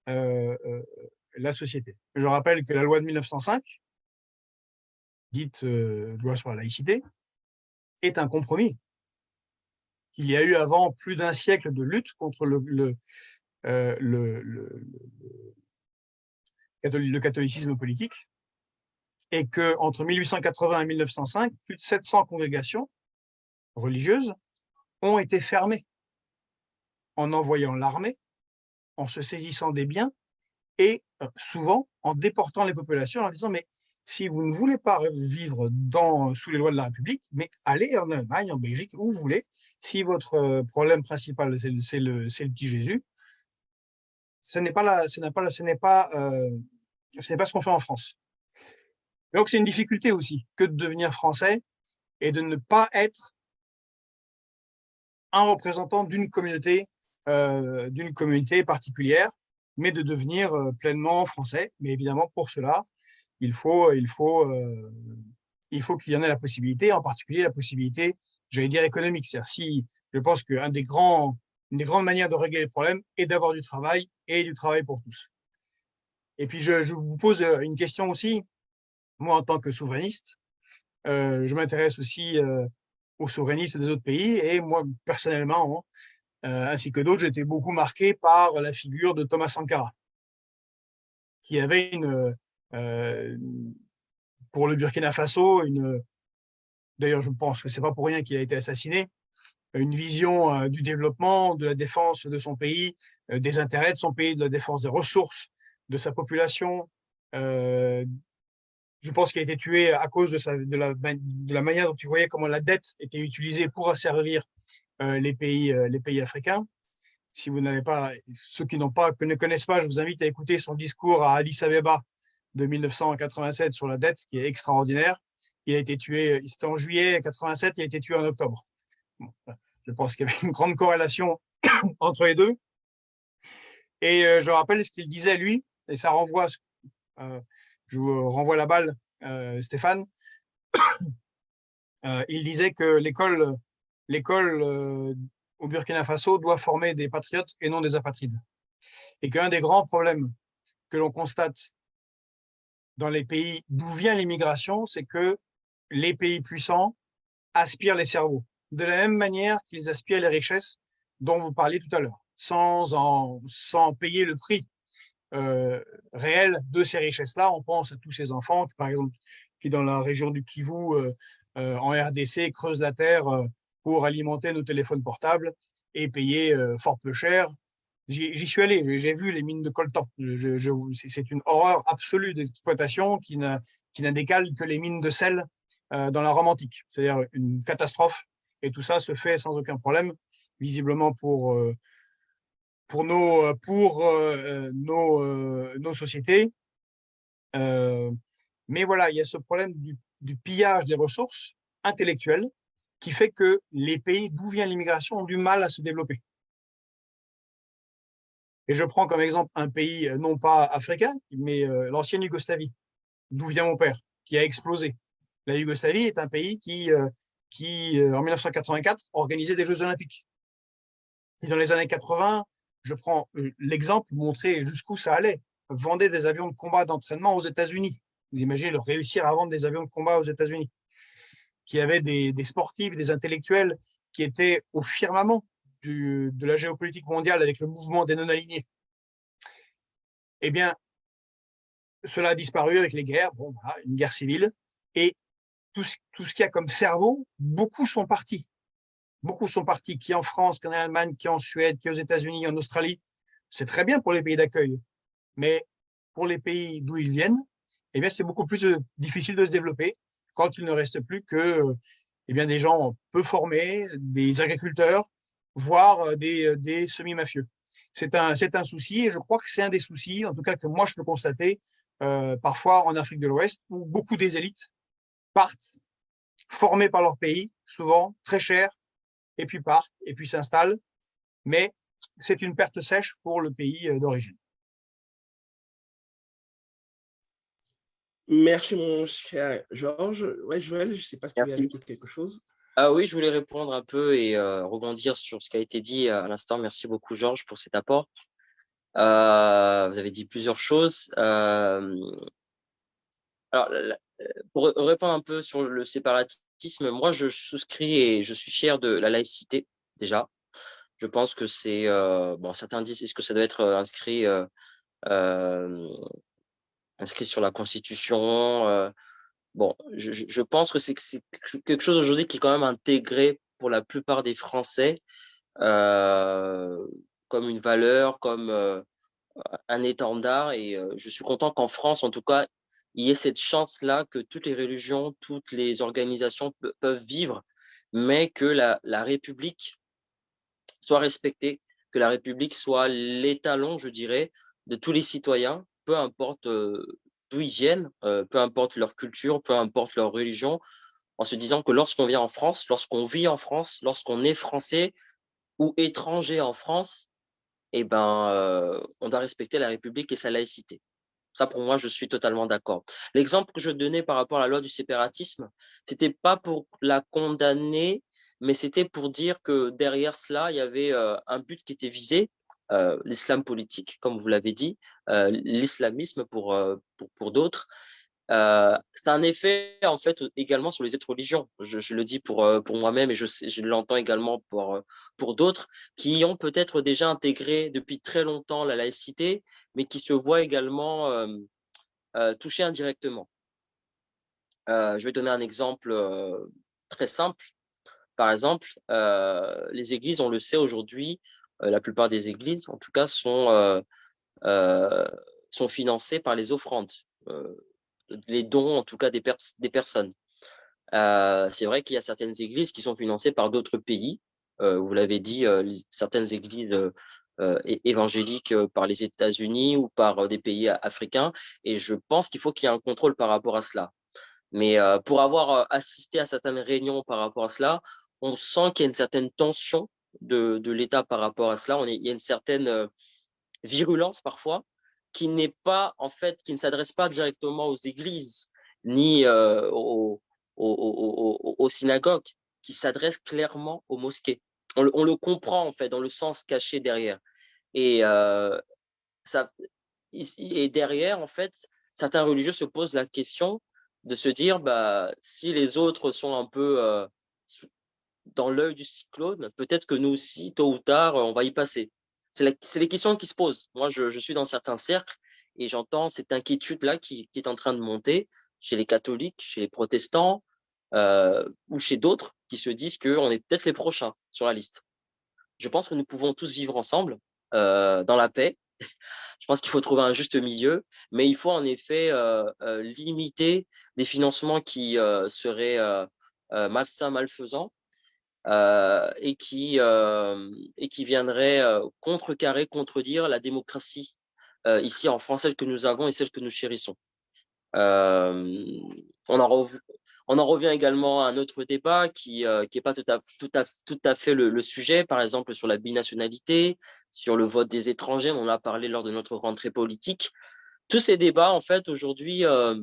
la société. Je rappelle que la loi de 1905, dite loi sur la laïcité, est un compromis. Il y a eu avant plus d'un siècle de lutte contre le catholicisme politique, et qu'entre 1880 et 1905, plus de 700 congrégations religieuses ont été fermées en envoyant l'armée, en se saisissant des biens et souvent en déportant les populations en disant mais si vous ne voulez pas vivre sous les lois de la République, mais allez en Allemagne, en Belgique, où vous voulez. Si votre problème principal c'est le petit Jésus, ce n'est pas ce qu'on fait en France. Donc c'est une difficulté aussi que de devenir français et de ne pas être un représentant d'une communauté particulière, mais de devenir pleinement français. Mais évidemment, pour cela, il faut qu'il y en ait la possibilité, en particulier la possibilité, j'allais dire économique. C'est-à-dire, si je pense qu'une des grandes manières de régler les problèmes est d'avoir du travail et du travail pour tous. Et puis, je vous pose une question aussi. Moi, en tant que souverainiste, je m'intéresse aussi aux souverainistes des autres pays. Et moi, personnellement, ainsi que d'autres, j'ai été beaucoup marqué par la figure de Thomas Sankara, qui avait pour le Burkina Faso, d'ailleurs, je pense que c'est pas pour rien qu'il a été assassiné, une vision du développement, de la défense de son pays, des intérêts de son pays, de la défense des ressources de sa population. Je pense qu'il a été tué à cause de la manière dont tu voyais comment la dette était utilisée pour asservir les pays africains. Si vous n'avez pas, ceux qui ne connaissent pas, je vous invite à écouter son discours à Addis Abeba de 1987 sur la dette, qui est extraordinaire. Il a été tué, c'était en juillet 87, il a été tué en octobre. Bon, je pense qu'il y avait une grande corrélation entre les deux. Et je rappelle ce qu'il disait lui, et ça renvoie, je vous renvoie la balle, Stéphane. Il disait que l'école au Burkina Faso doit former des patriotes et non des apatrides. Et qu'un des grands problèmes que l'on constate dans les pays d'où vient l'immigration, c'est que les pays puissants aspirent les cerveaux, de la même manière qu'ils aspirent les richesses dont vous parliez tout à l'heure, sans payer le prix réel de ces richesses-là. On pense à tous ces enfants, par exemple, qui dans la région du Kivu, en RDC, creusent la terre pour alimenter nos téléphones portables et payer fort peu cher. J'y suis allé, j'ai vu les mines de coltan. C'est une horreur absolue d'exploitation qui n'a d'égal que les mines de sel dans la Rome antique. C'est-à-dire une catastrophe. Et tout ça se fait sans aucun problème, visiblement pour nos sociétés. Mais voilà, il y a ce problème du pillage des ressources intellectuelles qui fait que les pays d'où vient l'immigration ont du mal à se développer. Et je prends comme exemple un pays non pas africain, mais l'ancienne Yougoslavie, d'où vient mon père, qui a explosé. La Yougoslavie est un pays qui en 1984, organisait des Jeux Olympiques. Et dans les années 80, je prends l'exemple pour montrer jusqu'où ça allait, vendait des avions de combat d'entraînement aux États-Unis. Vous imaginez réussir à vendre des avions de combat aux États-Unis, qui avaient des sportifs, des intellectuels qui étaient au firmament de la géopolitique mondiale avec le mouvement des non-alignés. Eh bien, cela a disparu avec les guerres, bon, voilà, une guerre civile, et tout ce qu'il y a comme cerveau, beaucoup sont partis. Beaucoup sont partis, qui en France, qui en Allemagne, qui en Suède, qui aux États-Unis, en Australie. C'est très bien pour les pays d'accueil, mais pour les pays d'où ils viennent, eh bien, c'est beaucoup plus difficile de se développer quand il ne reste plus que eh bien, des gens peu formés, des agriculteurs, voire des semi-mafieux. C'est un souci, et je crois que c'est un des soucis, en tout cas que moi je peux constater parfois en Afrique de l'Ouest, où beaucoup des élites partent, formés par leur pays, souvent très cher, et puis partent, et puis s'installent, mais c'est une perte sèche pour le pays d'origine. Merci, mon cher Georges. Ouais, Joël, je ne sais pas si tu veux Merci. ajouter quelque chose. Ah oui, je voulais répondre un peu et rebondir sur ce qui a été dit à l'instant. Merci beaucoup, Georges, pour cet apport. Vous avez dit plusieurs choses. Alors, pour répondre un peu sur le séparatisme, moi, je souscris et je suis fier de la laïcité, déjà. Je pense que c'est… bon, certains disent, est-ce que ça doit être euh, inscrit sur la Constitution bon, je pense que c'est quelque chose aujourd'hui qui est quand même intégré pour la plupart des Français euh, comme une valeur, comme un étendard. Et je suis content qu'en France, en tout cas, il y ait cette chance-là que toutes les religions, toutes les organisations peuvent vivre, mais que la République soit respectée, que la République soit l'étalon, je dirais, de tous les citoyens, peu importe d'où ils viennent, peu importe leur culture, peu importe leur religion, en se disant que lorsqu'on vient en France, lorsqu'on vit en France, lorsqu'on est français ou étranger en France, eh ben, on doit respecter la République et sa laïcité. Ça, pour moi, je suis totalement d'accord. L'exemple que je donnais par rapport à la loi du séparatisme, c'était pas pour la condamner, mais c'était pour dire que derrière cela, il y avait un but qui était visé, l'islam politique, comme vous l'avez dit, l'islamisme pour d'autres. C'est un effet en fait également sur les autres religions. Je le dis pour moi-même et je l'entends également pour d'autres qui ont peut-être déjà intégré depuis très longtemps la laïcité, mais qui se voient également touchés indirectement. Je vais donner un exemple très simple. Par exemple, les églises, on le sait aujourd'hui, la plupart des églises, en tout cas, sont financées par les offrandes, les dons, en tout cas, des personnes. C'est vrai qu'il y a certaines églises qui sont financées par d'autres pays. Vous l'avez dit, certaines églises évangéliques par les États-Unis ou par des pays africains. Et je pense qu'il faut qu'il y ait un contrôle par rapport à cela. Mais pour avoir assisté à certaines réunions par rapport à cela, on sent qu'il y a une certaine tension de l'État par rapport à cela. Il y a une certaine virulence parfois qui n'est pas, en fait, qui ne s'adresse pas directement aux églises ni aux synagogues, qui s'adresse clairement aux mosquées. On le comprend, en fait, dans le sens caché derrière. Et, ça, et derrière, en fait, certains religieux se posent la question de se dire, bah, si les autres sont un peu dans l'œil du cyclone, peut-être que nous aussi, tôt ou tard, on va y passer. C'est les questions qui se posent. Moi, je suis dans certains cercles et j'entends cette inquiétude-là qui est en train de monter chez les catholiques, chez les protestants ou chez d'autres qui se disent qu'on est peut-être les prochains sur la liste. Je pense que nous pouvons tous vivre ensemble dans la paix. Je pense qu'il faut trouver un juste milieu, mais il faut en effet limiter des financements qui seraient malsains, malfaisants, et qui viendrait contrecarrer, contredire la démocratie ici en France, celle que nous avons et celle que nous chérissons. Euh, on, on en revient également à un autre débat qui est pas tout à fait le sujet, par exemple sur la binationalité, sur le vote des étrangers, on en a parlé lors de notre rentrée politique. Tous ces débats, en fait, aujourd'hui, euh,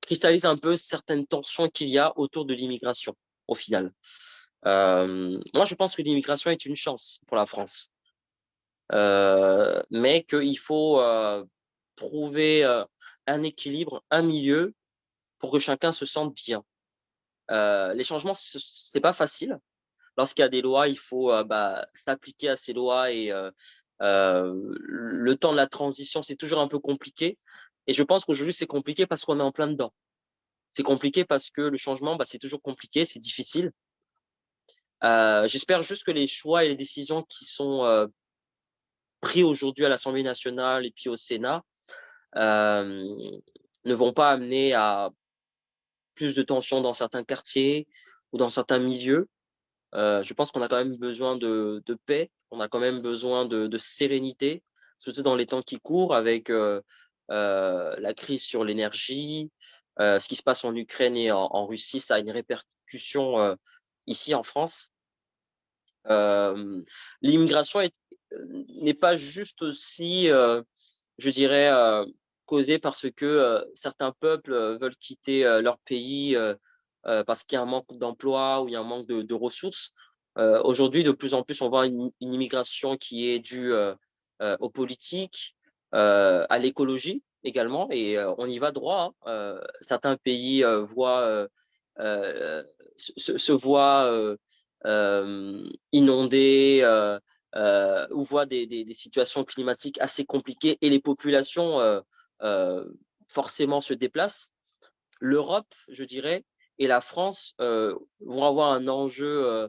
cristallise un peu certaines tensions qu'il y a autour de l'immigration, au final. Moi, je pense que l'immigration est une chance pour la France, mais qu'il faut trouver un équilibre, un milieu pour que chacun se sente bien. Les changements, c'est pas facile. Lorsqu'il y a des lois, il faut s'appliquer à ces lois et le temps de la transition, c'est toujours un peu compliqué. Et je pense qu'aujourd'hui, c'est compliqué parce qu'on est en plein dedans. C'est compliqué parce que le changement, c'est toujours compliqué, c'est difficile. J'espère juste que les choix et les décisions qui sont pris aujourd'hui à l'Assemblée nationale et puis au Sénat ne vont pas amener à plus de tensions dans certains quartiers ou dans certains milieux. Je pense qu'on a quand même besoin de paix, on a quand même besoin de sérénité, surtout dans les temps qui courent avec la crise sur l'énergie, ce qui se passe en Ukraine et en Russie, ça a une répercussion ici en France. L'immigration n'est pas juste aussi, je dirais, causée parce que certains peuples veulent quitter leur pays parce qu'il y a un manque d'emploi ou il y a un manque de ressources. Aujourd'hui, de plus en plus, on voit une immigration qui est due aux politiques, à l'écologie également, et on y va droit. Hein. Certains pays se voient inondés ou voient des situations climatiques assez compliquées et les populations forcément se déplacent. L'Europe, je dirais, et la France vont avoir un enjeu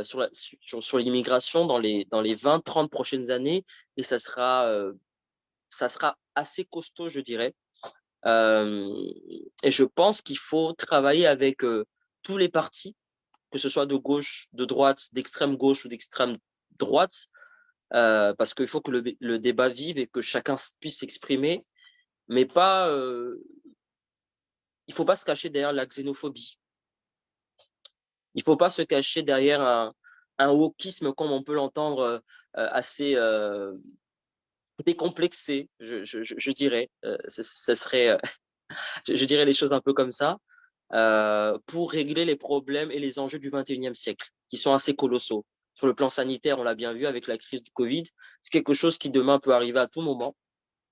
sur l'immigration dans les 20-30 prochaines années, et ça sera assez costaud, je dirais. Et je pense qu'il faut travailler avec tous les partis, que ce soit de gauche, de droite, d'extrême gauche ou d'extrême droite, parce qu'il faut que le débat vive et que chacun puisse s'exprimer, mais pas, il ne faut pas se cacher derrière la xénophobie. Il ne faut pas se cacher derrière un wokisme comme on peut l'entendre assez décomplexé, je dirais. Ce serait, je dirais les choses un peu comme ça, pour régler les problèmes et les enjeux du 21e siècle, qui sont assez colossaux. Sur le plan sanitaire, on l'a bien vu avec la crise du Covid, c'est quelque chose qui demain peut arriver à tout moment.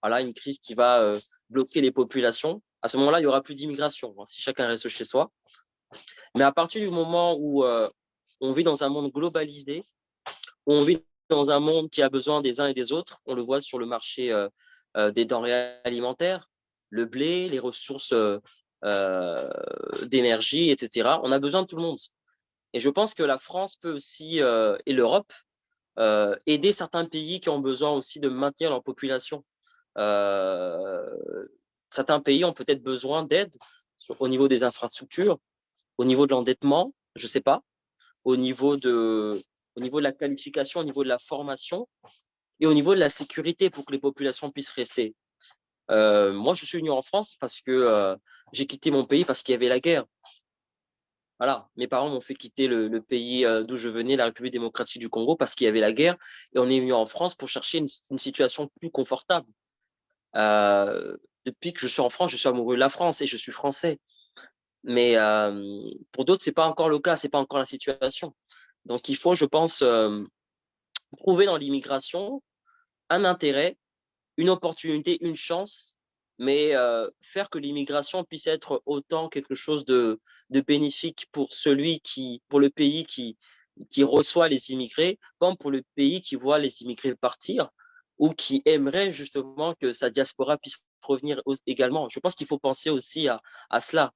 Voilà, une crise qui va bloquer les populations. À ce moment-là, il n'y aura plus d'immigration, hein, si chacun reste chez soi. Mais à partir du moment où on vit dans un monde globalisé, où on vit dans un monde qui a besoin des uns et des autres, on le voit sur le marché des denrées alimentaires, le blé, les ressources d'énergie, etc. On a besoin de tout le monde. Et je pense que la France peut aussi, et l'Europe, aider certains pays qui ont besoin aussi de maintenir leur population. Certains pays ont peut-être besoin d'aide au niveau des infrastructures, au niveau de l'endettement, je ne sais pas, au niveau de la qualification, au niveau de la formation et au niveau de la sécurité pour que les populations puissent rester. Moi, je suis venu en France parce que j'ai quitté mon pays parce qu'il y avait la guerre. Voilà, mes parents m'ont fait quitter le pays d'où je venais, la République démocratique du Congo, parce qu'il y avait la guerre, et on est venu en France pour chercher une situation plus confortable. Depuis que je suis en France, je suis amoureux de la France et je suis français. Mais pour d'autres, c'est pas encore le cas, c'est pas encore la situation. Donc il faut, je pense, trouver dans l'immigration un intérêt, une opportunité, une chance, mais faire que l'immigration puisse être autant quelque chose de bénéfique pour pour le pays qui reçoit les immigrés, comme pour le pays qui voit les immigrés partir ou qui aimerait justement que sa diaspora puisse revenir également. Je pense qu'il faut penser aussi à cela.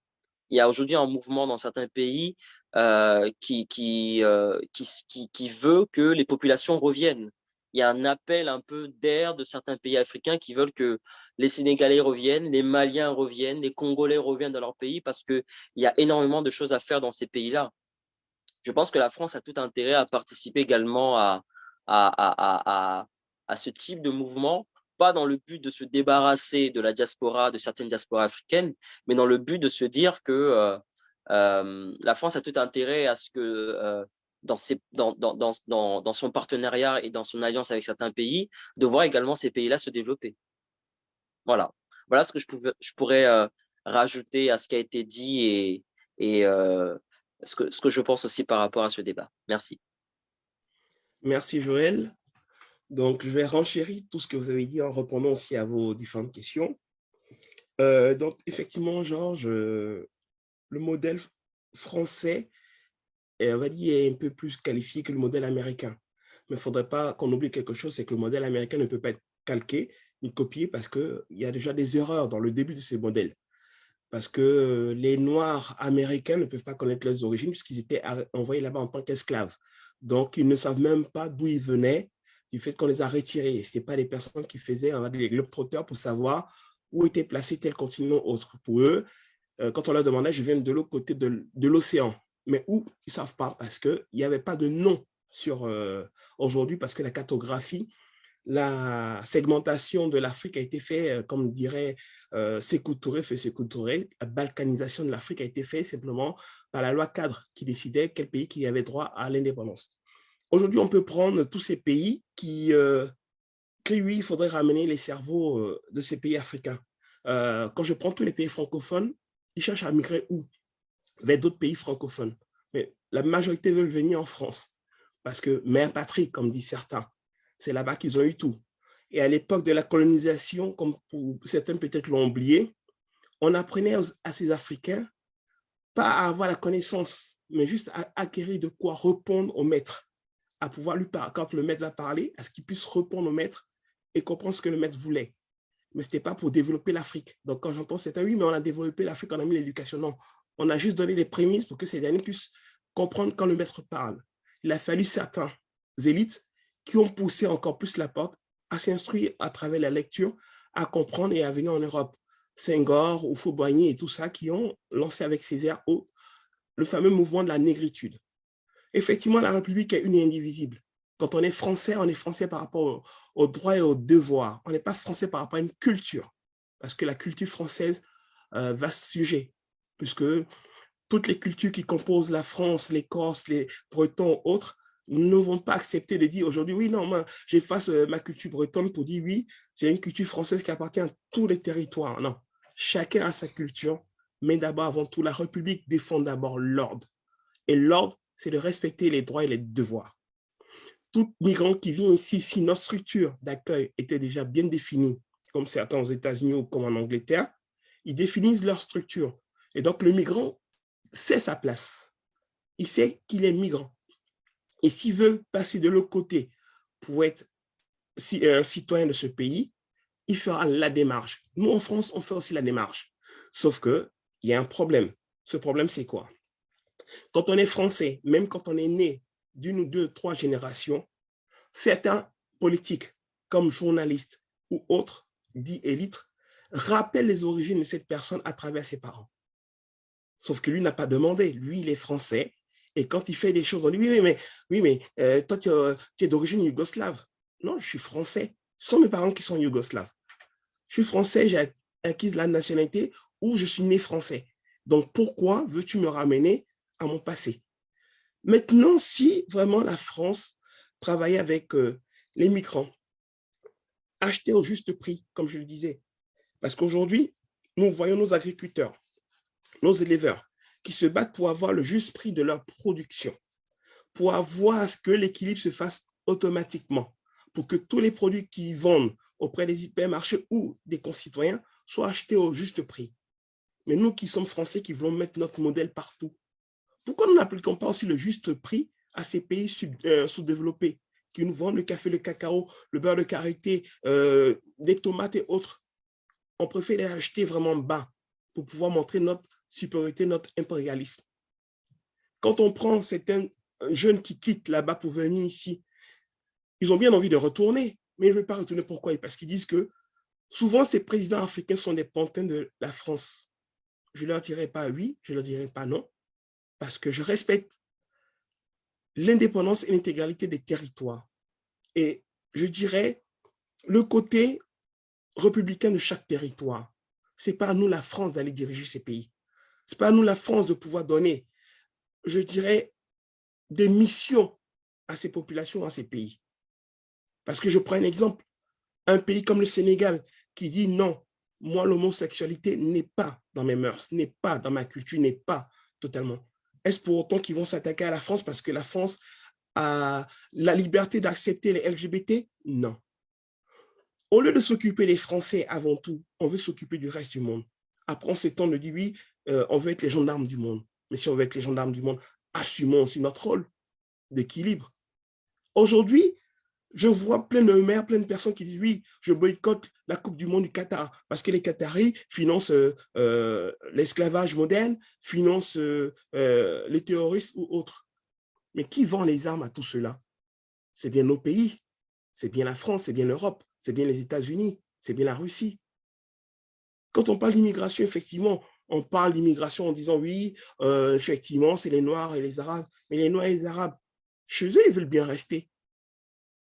Il y a aujourd'hui un mouvement dans certains pays qui veut que les populations reviennent. Il y a un appel un peu d'air de certains pays africains qui veulent que les Sénégalais reviennent, les Maliens reviennent, les Congolais reviennent dans leur pays parce qu'il y a énormément de choses à faire dans ces pays-là. Je pense que la France a tout intérêt à participer également à ce type de mouvement, pas dans le but de se débarrasser de la diaspora, de certaines diasporas africaines, mais dans le but de se dire que la France a tout intérêt à ce que dans son partenariat et dans son alliance avec certains pays, de voir également ces pays-là se développer. Voilà. Voilà ce que je pourrais rajouter à ce qui a été dit et ce que je pense aussi par rapport à ce débat. Merci. Merci Joël. Donc, je vais renchérir tout ce que vous avez dit en répondant aussi à vos différentes questions. Donc, effectivement, Georges, le modèle français, on va dire, est un peu plus qualifié que le modèle américain. Mais il ne faudrait pas qu'on oublie quelque chose, c'est que le modèle américain ne peut pas être calqué ni copié parce qu'il y a déjà des erreurs dans le début de ces modèles. Parce que les Noirs américains ne peuvent pas connaître leurs origines puisqu'ils étaient envoyés là-bas en tant qu'esclaves. Donc, ils ne savent même pas d'où ils venaient du fait qu'on les a retirés. Ce n'étaient pas des personnes qui faisaient les globetrotters pour savoir où était placé tel continent ou autre. Pour eux, quand on leur demandait, je viens de l'autre côté de l'océan. Mais où, ils ne savent pas parce qu'il n'y avait pas de nom sur aujourd'hui parce que la cartographie, la segmentation de l'Afrique a été faite, comme dirait Sékou Touré, la balkanisation de l'Afrique a été faite simplement par la loi cadre qui décidait quel pays qui avait droit à l'indépendance. Aujourd'hui, on peut prendre tous ces pays oui, il faudrait ramener les cerveaux de ces pays africains. quand je prends tous les pays francophones, ils cherchent à migrer où? Vers d'autres pays francophones. Mais la majorité veulent venir en France parce que mère patrie, comme disent certains, c'est là-bas qu'ils ont eu tout. Et à l'époque de la colonisation, comme pour certains peut-être l'ont oublié, on apprenait à ces Africains pas à avoir la connaissance, mais juste à acquérir de quoi répondre au maître, à pouvoir lui parler, quand le maître va parler, à ce qu'il puisse répondre au maître et comprendre ce que le maître voulait. Mais ce n'était pas pour développer l'Afrique. Donc quand j'entends certains, oui, mais on a développé l'Afrique, on a mis l'éducation. Non, on a juste donné les prémices pour que ces derniers puissent comprendre quand le maître parle. Il a fallu certains élites qui ont poussé encore plus la porte à s'instruire à travers la lecture, à comprendre et à venir en Europe. Senghor, Houphouët-Boigny et tout ça qui ont lancé avec Césaire le fameux mouvement de la négritude. Effectivement, la République est une et indivisible. Quand on est français par rapport aux droits et aux devoirs. On n'est pas français par rapport à une culture, parce que la culture française, vaste sujet, puisque toutes les cultures qui composent la France, les Corses, les Bretons, autres, ne vont pas accepter de dire aujourd'hui, oui, non, moi, j'efface ma culture bretonne pour dire, oui, c'est une culture française qui appartient à tous les territoires. Non, chacun a sa culture, mais d'abord, avant tout, la République défend d'abord l'ordre. Et l'ordre, c'est de respecter les droits et les devoirs. Tout migrant qui vient ici, si notre structure d'accueil était déjà bien définie, comme certains aux États-Unis ou comme en Angleterre, ils définissent leur structure. Et donc, le migrant sait sa place. Il sait qu'il est migrant. Et s'il veut passer de l'autre côté pour être un citoyen de ce pays, il fera la démarche. Nous, en France, on fait aussi la démarche. Sauf qu'il y a un problème. Ce problème, c'est quoi? Quand on est français, même quand on est né d'une ou deux, trois générations, certains politiques, comme journalistes ou autres, dits élites, rappellent les origines de cette personne à travers ses parents. Sauf que lui n'a pas demandé. Lui, il est français. Et quand il fait des choses, on dit, oui, mais toi, tu es d'origine yougoslave. Non, je suis français. Ce sont mes parents qui sont yougoslaves. Je suis français, j'ai acquis la nationalité ou je suis né français. Donc, pourquoi veux-tu me ramener à mon passé? Maintenant, si vraiment la France travaillait avec les migrants, acheter au juste prix, comme je le disais, parce qu'aujourd'hui, nous voyons nos agriculteurs, nos éleveurs, qui se battent pour avoir le juste prix de leur production, pour avoir à ce que l'équilibre se fasse automatiquement, pour que tous les produits qu'ils vendent auprès des hypermarchés ou des concitoyens soient achetés au juste prix. Mais nous qui sommes Français, qui voulons mettre notre modèle partout, pourquoi nous n'appliquons pas aussi le juste prix à ces pays sous-développés qui nous vendent le café, le cacao, le beurre de karité, des tomates et autres? On préfère les acheter vraiment bas pour pouvoir montrer notre supériorité, notre impérialisme. Quand on prend certains jeunes qui quittent là-bas pour venir ici, ils ont bien envie de retourner, mais ils ne veulent pas retourner. Pourquoi? Parce qu'ils disent que souvent, ces présidents africains sont des pantins de la France. Je ne leur dirai pas oui, je ne leur dirai pas non, parce que je respecte l'indépendance et l'intégralité des territoires. Et je dirais le côté républicain de chaque territoire. Ce n'est pas à nous, la France, d'aller diriger ces pays. Ce n'est pas à nous, la France, de pouvoir donner, je dirais, des missions à ces populations, à ces pays. Parce que je prends un exemple, un pays comme le Sénégal qui dit non, moi, l'homosexualité n'est pas dans mes mœurs, n'est pas dans ma culture, n'est pas totalement. Est-ce pour autant qu'ils vont s'attaquer à la France parce que la France a la liberté d'accepter les LGBT? Non. Au lieu de s'occuper des Français avant tout, on veut s'occuper du reste du monde. Après, on s'étend, on dit oui, on veut être les gendarmes du monde. Mais si on veut être les gendarmes du monde, assumons aussi notre rôle d'équilibre. Aujourd'hui, je vois plein de maires, plein de personnes qui disent oui, je boycotte la Coupe du Monde du Qatar parce que les Qataris financent l'esclavage moderne, financent les terroristes ou autres. Mais qui vend les armes à tout cela? C'est bien nos pays, c'est bien la France, c'est bien l'Europe, c'est bien les États-Unis, c'est bien la Russie. Quand on parle d'immigration, effectivement, on parle d'immigration en disant oui, effectivement, c'est les Noirs et les Arabes. Mais les Noirs et les Arabes, chez eux, ils veulent bien rester.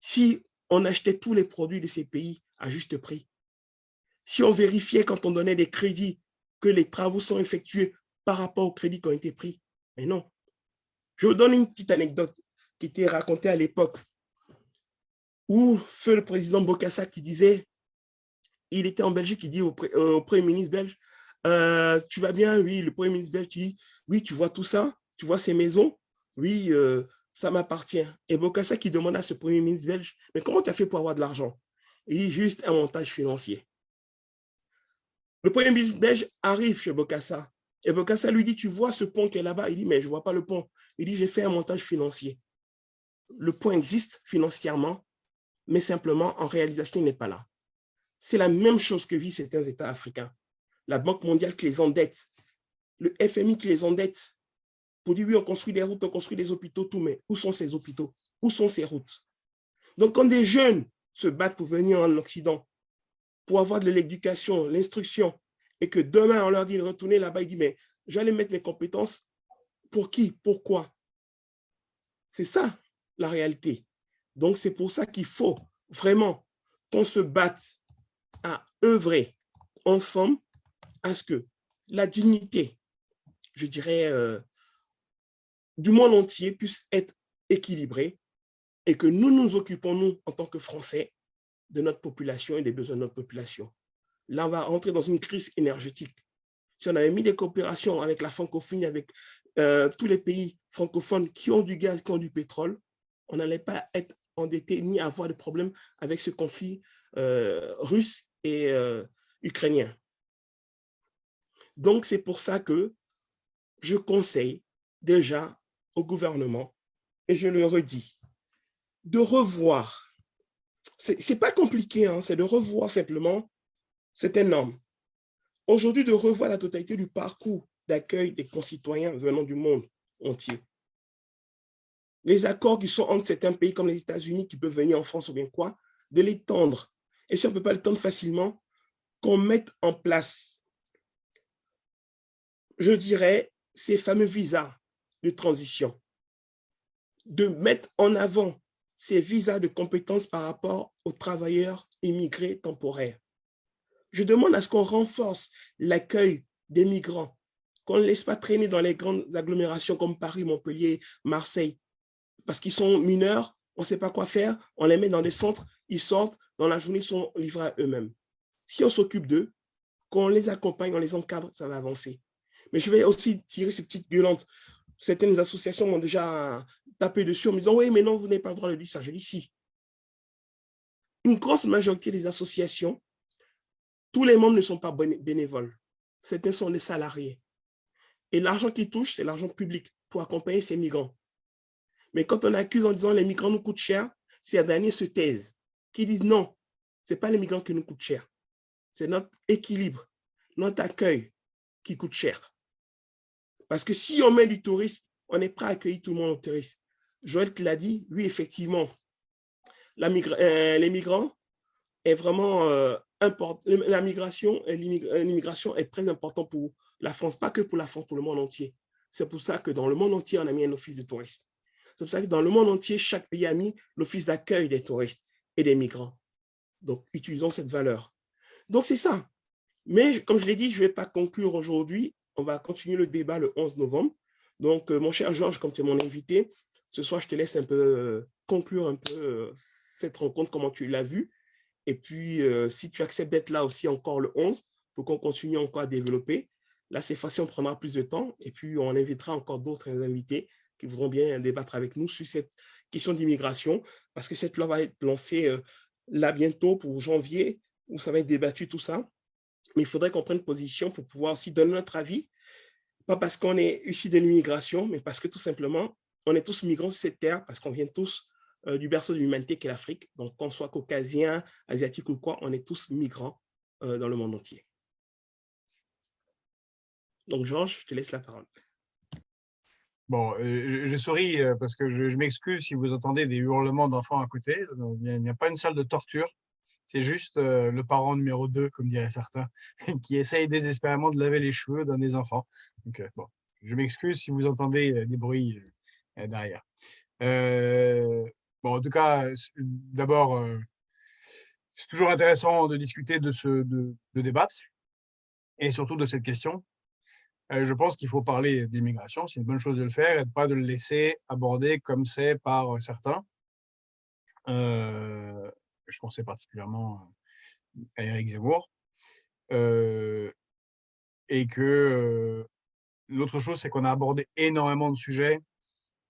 Si on achetait tous les produits de ces pays à juste prix, si on vérifiait quand on donnait des crédits que les travaux sont effectués par rapport aux crédits qui ont été pris, mais non. Je vous donne une petite anecdote qui était racontée à l'époque où feu le président Bokassa qui disait il était en Belgique, il dit au Premier ministre belge, tu vas bien? Oui, le Premier ministre belge dit, oui, tu vois tout ça? Tu vois ces maisons? Oui, ça m'appartient. Et Bokassa qui demande à ce Premier ministre belge, mais comment tu as fait pour avoir de l'argent? Il dit juste un montage financier. Le Premier ministre belge arrive chez Bokassa. Et Bokassa lui dit, tu vois ce pont qui est là-bas? Il dit, mais je ne vois pas le pont. Il dit, j'ai fait un montage financier. Le pont existe financièrement, mais simplement, en réalisation, il n'est pas là. C'est la même chose que vivent certains États africains. La Banque mondiale qui les endette, le FMI qui les endette, pour dire, oui, on construit des routes, on construit des hôpitaux, tout, mais où sont ces hôpitaux? Où sont ces routes? Donc, quand des jeunes se battent pour venir en Occident, pour avoir de l'éducation, l'instruction, et que demain, on leur dit de retourner là-bas, ils disent, mais je vais aller mettre mes compétences, pour qui? Pourquoi? C'est ça, la réalité. Donc, c'est pour ça qu'il faut vraiment qu'on se batte à œuvrer ensemble à ce que la dignité, je dirais, du monde entier puisse être équilibrée et que nous nous occupons, nous, en tant que Français, de notre population et des besoins de notre population. Là, on va rentrer dans une crise énergétique. Si on avait mis des coopérations avec la francophonie, avec tous les pays francophones qui ont du gaz, qui ont du pétrole, on n'allait pas être endetté ni avoir de problèmes avec ce conflit russe et ukrainien. Donc, c'est pour ça que je conseille déjà au gouvernement, et je le redis, de revoir. Ce n'est pas compliqué, hein, c'est de revoir simplement certaines normes. Aujourd'hui, de revoir la totalité du parcours d'accueil des concitoyens venant du monde entier. Les accords qui sont entre certains pays comme les États-Unis qui peuvent venir en France ou bien quoi, de l'étendre. Et si on ne peut pas l'étendre facilement, qu'on mette en place, je dirais, ces fameux visas de transition. De mettre en avant ces visas de compétences par rapport aux travailleurs immigrés temporaires. Je demande à ce qu'on renforce l'accueil des migrants, qu'on ne laisse pas traîner dans les grandes agglomérations comme Paris, Montpellier, Marseille, parce qu'ils sont mineurs, on ne sait pas quoi faire, on les met dans des centres, ils sortent, dans la journée, ils sont livrés à eux-mêmes. Si on s'occupe d'eux, qu'on les accompagne, on les encadre, ça va avancer. Mais je vais aussi tirer ces petites gueulantes. Certaines associations m'ont déjà tapé dessus en me disant « Oui, mais non, vous n'avez pas le droit de dire ça. » Je dis « Si. » Une grosse majorité des associations, tous les membres ne sont pas bénévoles. Certains sont des salariés. Et l'argent qu'ils touchent, c'est l'argent public pour accompagner ces migrants. Mais quand on accuse en disant « les migrants nous coûtent cher », ces derniers se taisent, qui disent « non, ce n'est pas les migrants qui nous coûtent cher. C'est notre équilibre, notre accueil qui coûte cher. » Parce que si on met du tourisme, on est prêt à accueillir tout le monde au tourisme. Joël qui l'a dit, oui, effectivement, les migrants est vraiment important. La migration et l'immigration est très important pour la France, pas que pour la France, pour le monde entier. C'est pour ça que dans le monde entier, on a mis un office de tourisme. C'est pour ça que dans le monde entier, chaque pays a mis l'office d'accueil des touristes et des migrants. Donc, utilisons cette valeur. Donc, c'est ça. Mais comme je l'ai dit, je ne vais pas conclure aujourd'hui. On va continuer le débat le 11 novembre. Donc, mon cher Georges, comme tu es mon invité, ce soir, je te laisse un peu conclure un peu cette rencontre, comment tu l'as vue. Et puis, si tu acceptes d'être là aussi encore le 11, pour qu'on continue encore à développer, là, c'est facile, on prendra plus de temps. Et puis, on invitera encore d'autres invités qui voudront bien débattre avec nous sur cette question d'immigration, parce que cette loi va être lancée là bientôt pour janvier, où ça va être débattu, tout ça. Mais il faudrait qu'on prenne position pour pouvoir aussi donner notre avis, pas parce qu'on est issu de l'immigration, mais parce que tout simplement, on est tous migrants sur cette terre, parce qu'on vient tous du berceau de l'humanité qu'est l'Afrique. Donc, qu'on soit caucasien, asiatique ou quoi, on est tous migrants dans le monde entier. Donc, Georges, je te laisse la parole. Bon, je souris parce que je m'excuse si vous entendez des hurlements d'enfants à côté. Il n'y a pas une salle de torture. C'est juste le parent numéro 2, comme diraient certains, qui essaye désespérément de laver les cheveux d'un des enfants. Donc, bon, je m'excuse si vous entendez des bruits derrière. Bon, en tout cas, d'abord, c'est toujours intéressant de discuter de débattre et surtout de cette question. Je pense qu'il faut parler d'immigration, c'est une bonne chose de le faire et de pas de le laisser aborder comme c'est par certains. Je pensais particulièrement Éric Zemmour. Et que l'autre chose, c'est qu'on a abordé énormément de sujets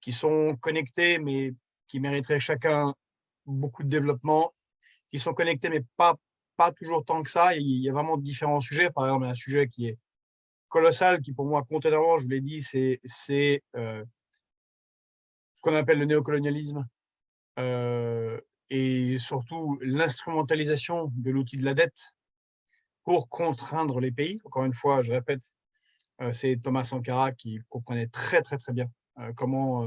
qui sont connectés, mais qui mériteraient chacun beaucoup de développement, qui sont connectés, mais pas toujours tant que ça. Il y a vraiment différents sujets. Par exemple, un sujet qui est colossal, qui pour moi compte énormément, je vous l'ai dit, c'est ce qu'on appelle le néocolonialisme et surtout l'instrumentalisation de l'outil de la dette pour contraindre les pays. Encore une fois, je répète, c'est Thomas Sankara qui comprenait très bien comment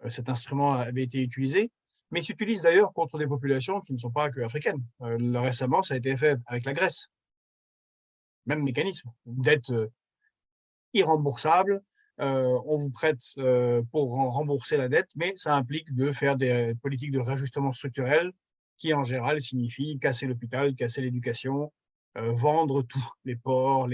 cet instrument avait été utilisé, mais il s'utilise d'ailleurs contre des populations qui ne sont pas que africaines. Récemment, ça a été fait avec la Grèce. Même mécanisme, une dette irremboursable, on vous prête pour rembourser la dette, mais ça implique de faire des politiques de réajustement structurel qui, en général, signifient casser l'hôpital, casser l'éducation, vendre tout, les ports,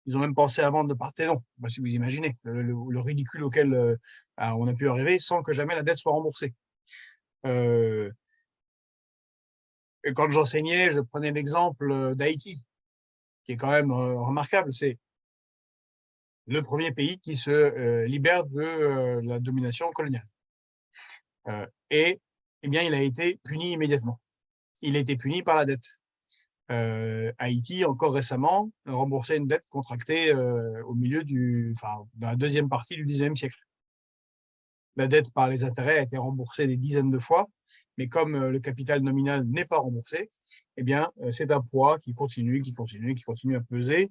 ils ont même pensé à vendre le Parthénon, si vous imaginez le ridicule auquel on a pu arriver sans que jamais la dette soit remboursée. Et quand j'enseignais, je prenais l'exemple d'Haïti, qui est quand même remarquable. C'est le premier pays qui se libère de la domination coloniale. Et eh bien, il a été puni immédiatement. Il a été puni par la dette. Haïti, encore récemment, remboursait une dette contractée au milieu dans la deuxième partie du XIXe siècle. La dette par les intérêts a été remboursée des dizaines de fois, mais comme le capital nominal n'est pas remboursé, eh bien, c'est un poids qui continue à peser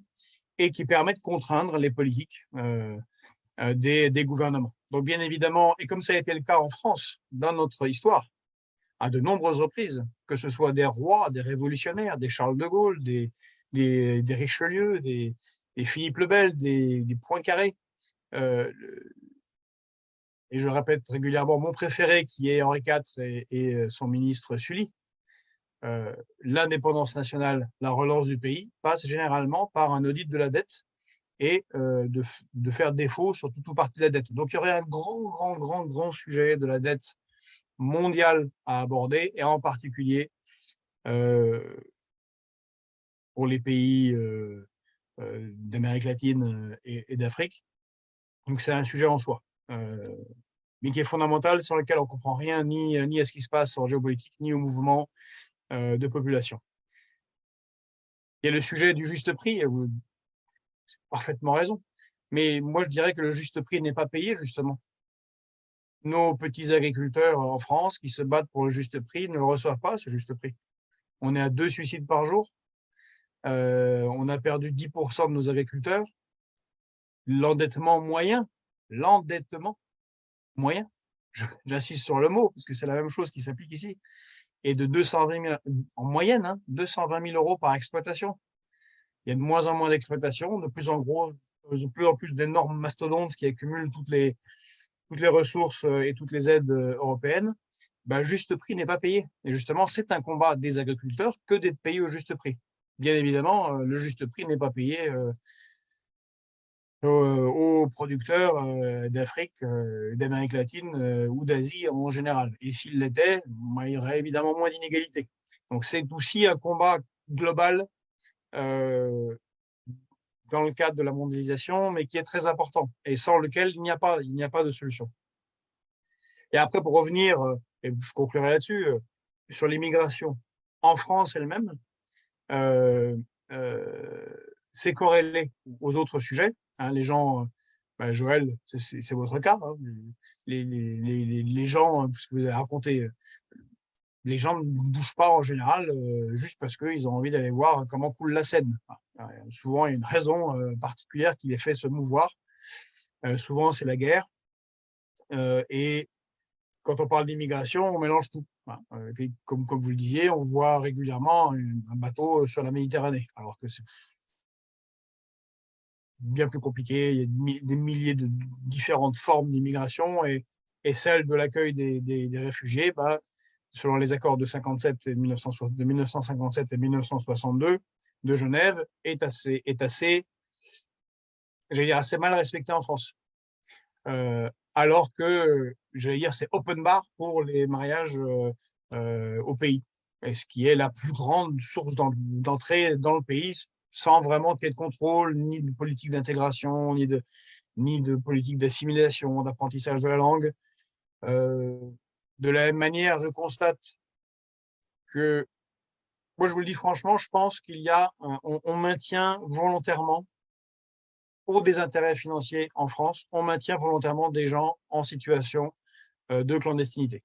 et qui permet de contraindre les politiques des gouvernements. Donc, bien évidemment, et comme ça a été le cas en France dans notre histoire, à de nombreuses reprises, que ce soit des rois, des révolutionnaires, des Charles de Gaulle, des Richelieu, des Philippe le Bel, des Poincaré. Et je le répète régulièrement, mon préféré qui est Henri IV et son ministre Sully, l'indépendance nationale, la relance du pays, passe généralement par un audit de la dette et de faire défaut sur toute ou partie de la dette. Donc il y aurait un grand sujet de la dette mondiale à aborder, et en particulier pour les pays d'Amérique latine et d'Afrique. Donc c'est un sujet en soi, mais qui est fondamental, sans lequel on ne comprend rien ni à ce qui se passe en géopolitique, ni au mouvement de population. Il y a le sujet du juste prix, vous avez parfaitement raison, mais moi je dirais que le juste prix n'est pas payé, justement. Nos petits agriculteurs en France qui se battent pour le juste prix ne le reçoivent pas, ce juste prix. On est à 2 suicides par jour. On a perdu 10% de nos agriculteurs. L'endettement moyen, j'insiste sur le mot, parce que c'est la même chose qui s'applique ici, est de 220 000, en moyenne, 220 000 euros par exploitation. Il y a de moins en moins d'exploitations, de plus en plus d'énormes mastodontes qui accumulent toutes les ressources et toutes les aides européennes. Ben, juste prix n'est pas payé. Et justement, c'est un combat des agriculteurs que d'être payé au juste prix. Bien évidemment, le juste prix n'est pas payé aux producteurs d'Afrique, d'Amérique latine ou d'Asie en général. Et s'il l'était, il y aurait évidemment moins d'inégalités. Donc c'est aussi un combat global dans le cadre de la mondialisation, mais qui est très important et sans lequel il n'y a pas de solution. Et après, pour revenir, et je conclurai là-dessus, sur l'immigration en France elle-même, c'est corrélé aux autres sujets. Les gens, Joël, c'est votre cas. Les gens, ce que vous avez raconté, les gens ne bougent pas en général juste parce qu'ils ont envie d'aller voir comment coule la Seine. Souvent, il y a une raison particulière qui les fait se mouvoir. Souvent, c'est la guerre. Et quand on parle d'immigration, on mélange tout. Comme vous le disiez, on voit régulièrement un bateau sur la Méditerranée, alors que c'est bien plus compliqué. Il y a des milliers de différentes formes d'immigration et celle de l'accueil des réfugiés, selon les accords de 1957 et 1962 de Genève, est assez mal respectée en France. Alors que, c'est open bar pour les mariages au pays. et ce qui est la plus grande source d'entrée dans le pays, sans vraiment qu'il y ait de contrôle, ni de politique d'intégration, ni de politique d'assimilation, d'apprentissage de la langue. De la même manière, je constate que, moi je vous le dis franchement, je pense qu'il y a, on maintient volontairement, pour des intérêts financiers en France, on maintient volontairement des gens en situation de clandestinité.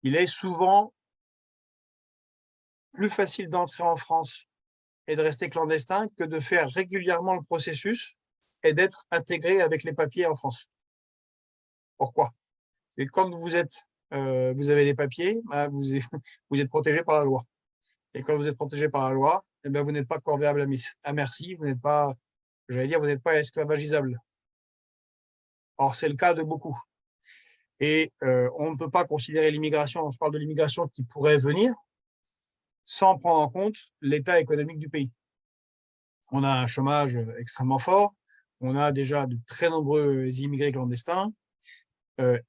Il est souvent plus facile d'entrer en France et de rester clandestin que de faire régulièrement le processus et d'être intégré avec les papiers en France. Pourquoi? Et quand vous avez des papiers, bah, vous êtes protégé par la loi. Et quand vous êtes protégé par la loi, eh bien, vous n'êtes pas corvéable à merci, vous n'êtes pas, j'allais dire, vous n'êtes pas esclavagisable. Or, c'est le cas de beaucoup. Et on ne peut pas considérer l'immigration, je parle de l'immigration qui pourrait venir, sans prendre en compte l'état économique du pays. On a un chômage extrêmement fort, on a déjà de très nombreux immigrés clandestins,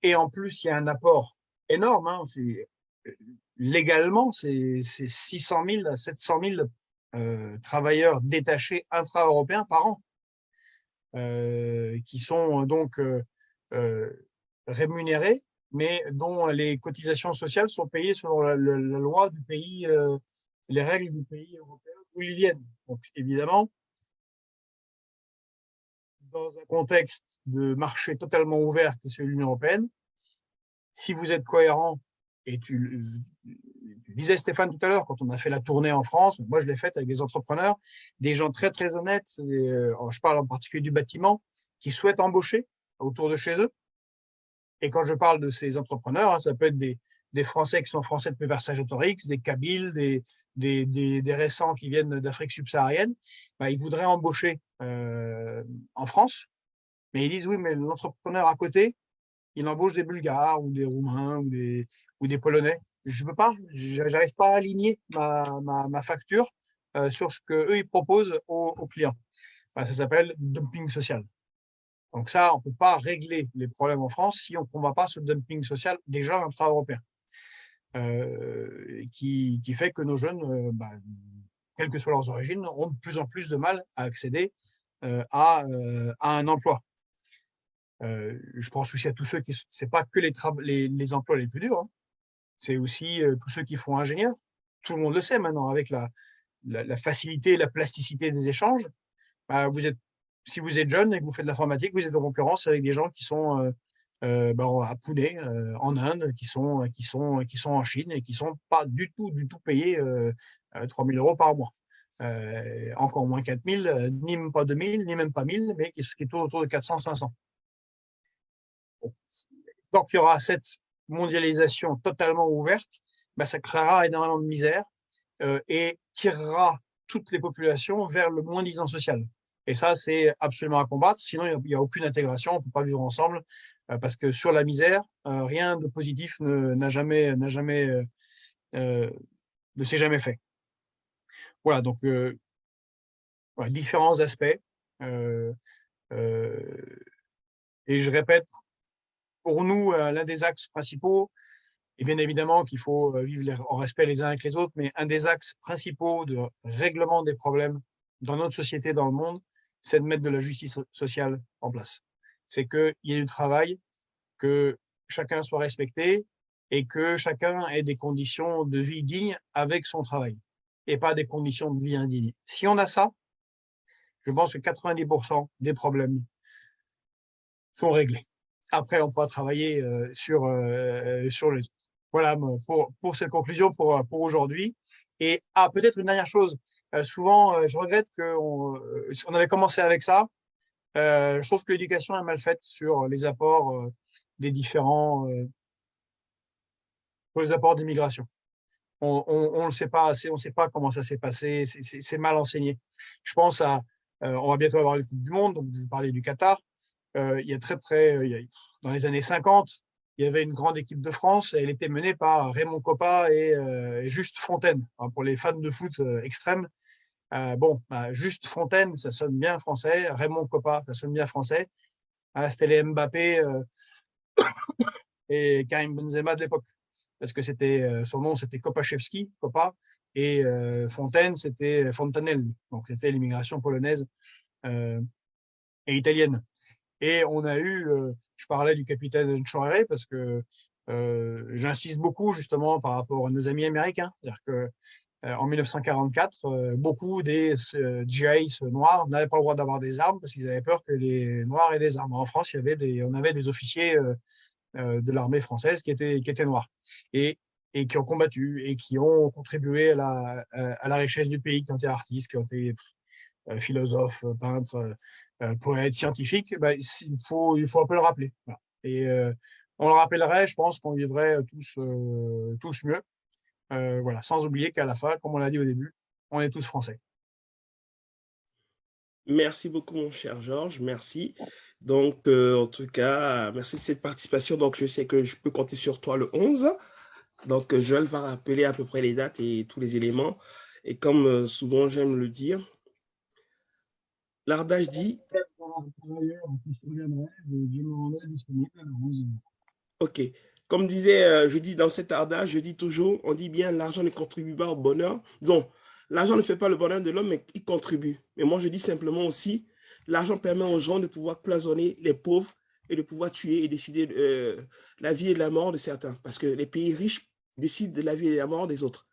et en plus, il y a un apport énorme. Hein, légalement, c'est 600 000 à 700 000 travailleurs détachés intra-européens par an, qui sont donc rémunérés, mais dont les cotisations sociales sont payées selon la loi du pays, les règles du pays européen où ils viennent. Donc, évidemment, dans un contexte de marché totalement ouvert que celui de l'Union européenne, si vous êtes cohérent, et tu disais Stéphane tout à l'heure, quand on a fait la tournée en France, moi je l'ai faite avec des entrepreneurs, des gens très très honnêtes, je parle en particulier du bâtiment, qui souhaitent embaucher autour de chez eux. Et quand je parle de ces entrepreneurs, hein, ça peut être des Français qui sont Français de Vercingétorix, des Kabyles, des récents qui viennent d'Afrique subsaharienne, bah, ils voudraient embaucher en France, mais ils disent oui, mais l'entrepreneur à côté, il embauche des Bulgares ou des Roumains ou des Polonais. Je peux pas, j'arrive pas à aligner ma facture sur ce que eux ils proposent aux clients. Bah, ça s'appelle dumping social. Donc ça, on ne peut pas régler les problèmes en France si on ne combat pas ce dumping social déjà intra-européen, qui fait que nos jeunes, bah, quelles que soient leurs origines, ont de plus en plus de mal à accéder à un emploi. Je pense aussi à tous ceux qui, c'est pas que les emplois les plus durs, hein. C'est aussi tous ceux qui font ingénieur. Tout le monde le sait maintenant, avec la facilité et la plasticité des échanges. Bah, si vous êtes jeune et que vous faites de l'informatique, vous êtes en concurrence avec des gens qui sont à Pune, en Inde, qui sont en Chine et qui sont pas du tout payés 3 000 € par mois. Encore moins 4 000, ni même pas 2 000, ni même pas 1 000, mais qui tournent autour de 400, 500. Tant qu'il y aura cette mondialisation totalement ouverte, bah, ça créera énormément de misère et tirera toutes les populations vers le moins-disant social. Et ça, c'est absolument à combattre. Sinon, il n'y a aucune intégration, on ne peut pas vivre ensemble, parce que sur la misère, rien de positif ne s'est jamais fait. Voilà, donc voilà, différents aspects. Et je répète, pour nous, l'un des axes principaux, et bien évidemment qu'il faut vivre en respect les uns avec les autres, mais un des axes principaux de règlement des problèmes dans notre société, dans le monde, c'est de mettre de la justice sociale en place. C'est qu'il y ait du travail, que chacun soit respecté et que chacun ait des conditions de vie dignes avec son travail et pas des conditions de vie indignes. Si on a ça, je pense que 90% des problèmes sont réglés. Après, on pourra travailler sur les autres. Voilà pour cette conclusion pour aujourd'hui. Et peut-être une dernière chose. Souvent, je regrette qu'on avait commencé avec ça. Je trouve que l'éducation est mal faite sur les apports des différents les apports d'immigration. On le sait pas assez, on ne sait pas comment ça s'est passé, c'est mal enseigné. Je pense on va bientôt avoir les Coupes du Monde, donc vous parlez du Qatar. Il y a dans les années 50, il y avait une grande équipe de France, et elle était menée par Raymond Kopa et Juste Fontaine. Enfin, pour les fans de foot extrêmes, Juste Fontaine, ça sonne bien français. Raymond Kopa, ça sonne bien français. C'était les Mbappé et Karim Benzema de l'époque. parce que son nom, c'était Kopaszewski, Kopa, et Fontaine, c'était Fontanelli. Donc, c'était l'immigration polonaise et italienne. Et on a eu, je parlais du capitaine Nchoiré parce que j'insiste beaucoup justement par rapport à nos amis américains. C'est-à-dire que en 1944, beaucoup des GIs noirs n'avaient pas le droit d'avoir des armes parce qu'ils avaient peur que les noirs aient des armes. En France, on avait des officiers de l'armée française qui étaient noirs et qui ont combattu et qui ont contribué à la richesse du pays, qui ont été artistes, qui ont été philosophes, peintres, poètes, scientifiques. Ben, il faut un peu le rappeler. Voilà. Et on le rappellerait, je pense qu'on vivrait tous mieux. Voilà, sans oublier qu'à la fin, comme on l'a dit au début, on est tous français. Merci beaucoup, mon cher Georges. Merci. Donc, en tout cas, merci de cette participation. Donc, je sais que je peux compter sur toi le 11. Donc, Joël va rappeler à peu près les dates et tous les éléments. Et comme souvent, j'aime le dire, l'Ardage dit… OK. Comme disait, je dis dans cet ardage, je dis toujours, on dit bien, l'argent ne contribue pas au bonheur. Disons, l'argent ne fait pas le bonheur de l'homme, mais il contribue. Mais moi, je dis simplement aussi, l'argent permet aux gens de pouvoir cloisonner les pauvres et de pouvoir tuer et décider la vie et la mort de certains. Parce que les pays riches décident de la vie et de la mort des autres.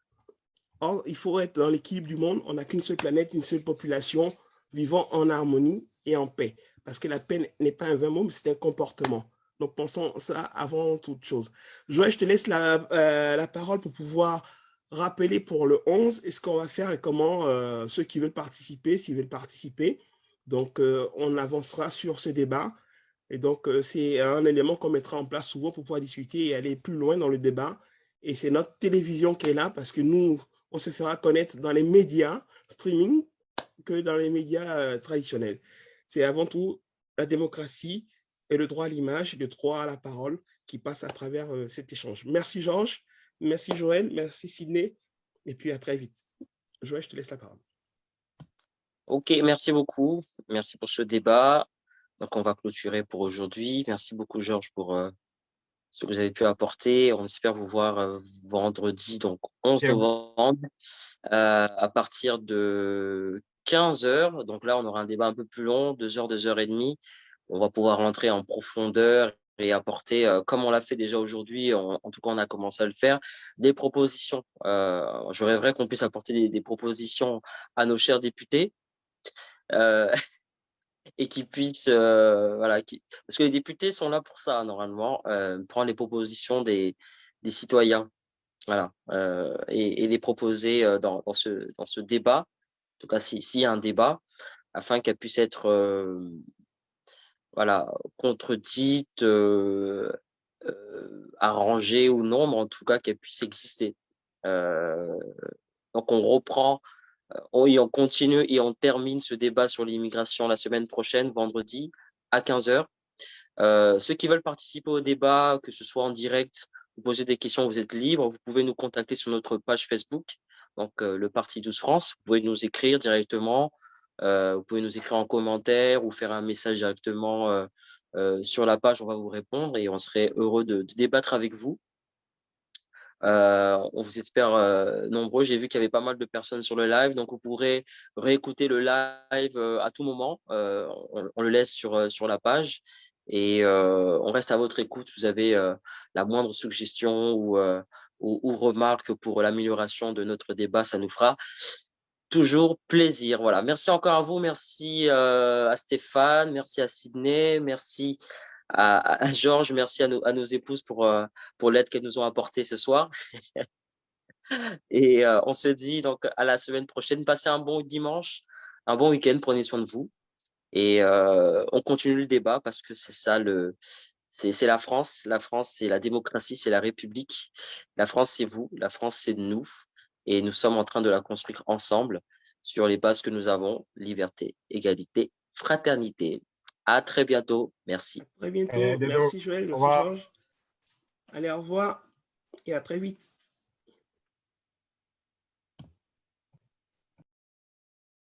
Or, il faut être dans l'équilibre du monde. On n'a qu'une seule planète, une seule population, vivant en harmonie et en paix. Parce que la paix n'est pas un vain mot, mais c'est un comportement. Donc, pensons ça avant toute chose. Joël, je te laisse la parole pour pouvoir rappeler pour le 11 et ce qu'on va faire et comment ceux qui veulent participer, s'ils veulent participer. Donc, on avancera sur ce débat. Et donc, c'est un élément qu'on mettra en place souvent pour pouvoir discuter et aller plus loin dans le débat. Et c'est notre télévision qui est là parce que nous, on se fera connaître dans les médias streaming que dans les médias traditionnels. C'est avant tout la démocratie et le droit à l'image, le droit à la parole qui passe à travers cet échange. Merci Georges, merci Joël, merci Sydney, et puis à très vite. Joël, je te laisse la parole. Ok, merci beaucoup. Merci pour ce débat. Donc, on va clôturer pour aujourd'hui. Merci beaucoup, Georges, pour ce que vous avez pu apporter. On espère vous voir vendredi, donc 11 novembre, à partir de 15h. Donc là, on aura un débat un peu plus long, 2 heures, 2h30. On va pouvoir rentrer en profondeur et apporter, comme on l'a fait déjà aujourd'hui, en tout cas, on a commencé à le faire, des propositions. Je rêverais qu'on puisse apporter des propositions à nos chers députés. Et qui puissent, voilà, parce que les députés sont là pour ça, normalement, prendre les propositions des citoyens, voilà, et les proposer dans ce débat, en tout cas, s'il y a un débat, afin qu'elles puissent être, voilà, contredites, arrangées ou non, mais en tout cas, qu'elles puissent exister. Donc, on reprend on continue et on termine ce débat sur l'immigration la semaine prochaine, vendredi, à 15h. Ceux qui veulent participer au débat, que ce soit en direct, vous posez des questions, vous êtes libre. Vous pouvez nous contacter sur notre page Facebook, donc le Parti 12 France. Vous pouvez nous écrire directement. Vous pouvez nous écrire en commentaire ou faire un message directement sur la page. On va vous répondre et on serait heureux de débattre avec vous. On vous espère nombreux. J'ai vu qu'il y avait pas mal de personnes sur le live, donc vous pourrez réécouter le live à tout moment. On le laisse sur la page et on reste à votre écoute. Vous avez la moindre suggestion ou remarque pour l'amélioration de notre débat, ça nous fera toujours plaisir. Voilà. Merci encore à vous. Merci à Stéphane. Merci à Sydney. Merci à Georges, merci à nos épouses pour l'aide qu'elles nous ont apportée ce soir. Et on se dit donc à la semaine prochaine. Passez un bon dimanche, un bon week-end, prenez soin de vous. Et on continue le débat parce que c'est ça c'est la France. La France, c'est la démocratie, c'est la République. La France, c'est vous. La France, c'est nous. Et nous sommes en train de la construire ensemble sur les bases que nous avons, liberté, égalité, fraternité. À très bientôt. Merci. À très bientôt. Merci Joël, merci Georges. Allez, au revoir et à très vite.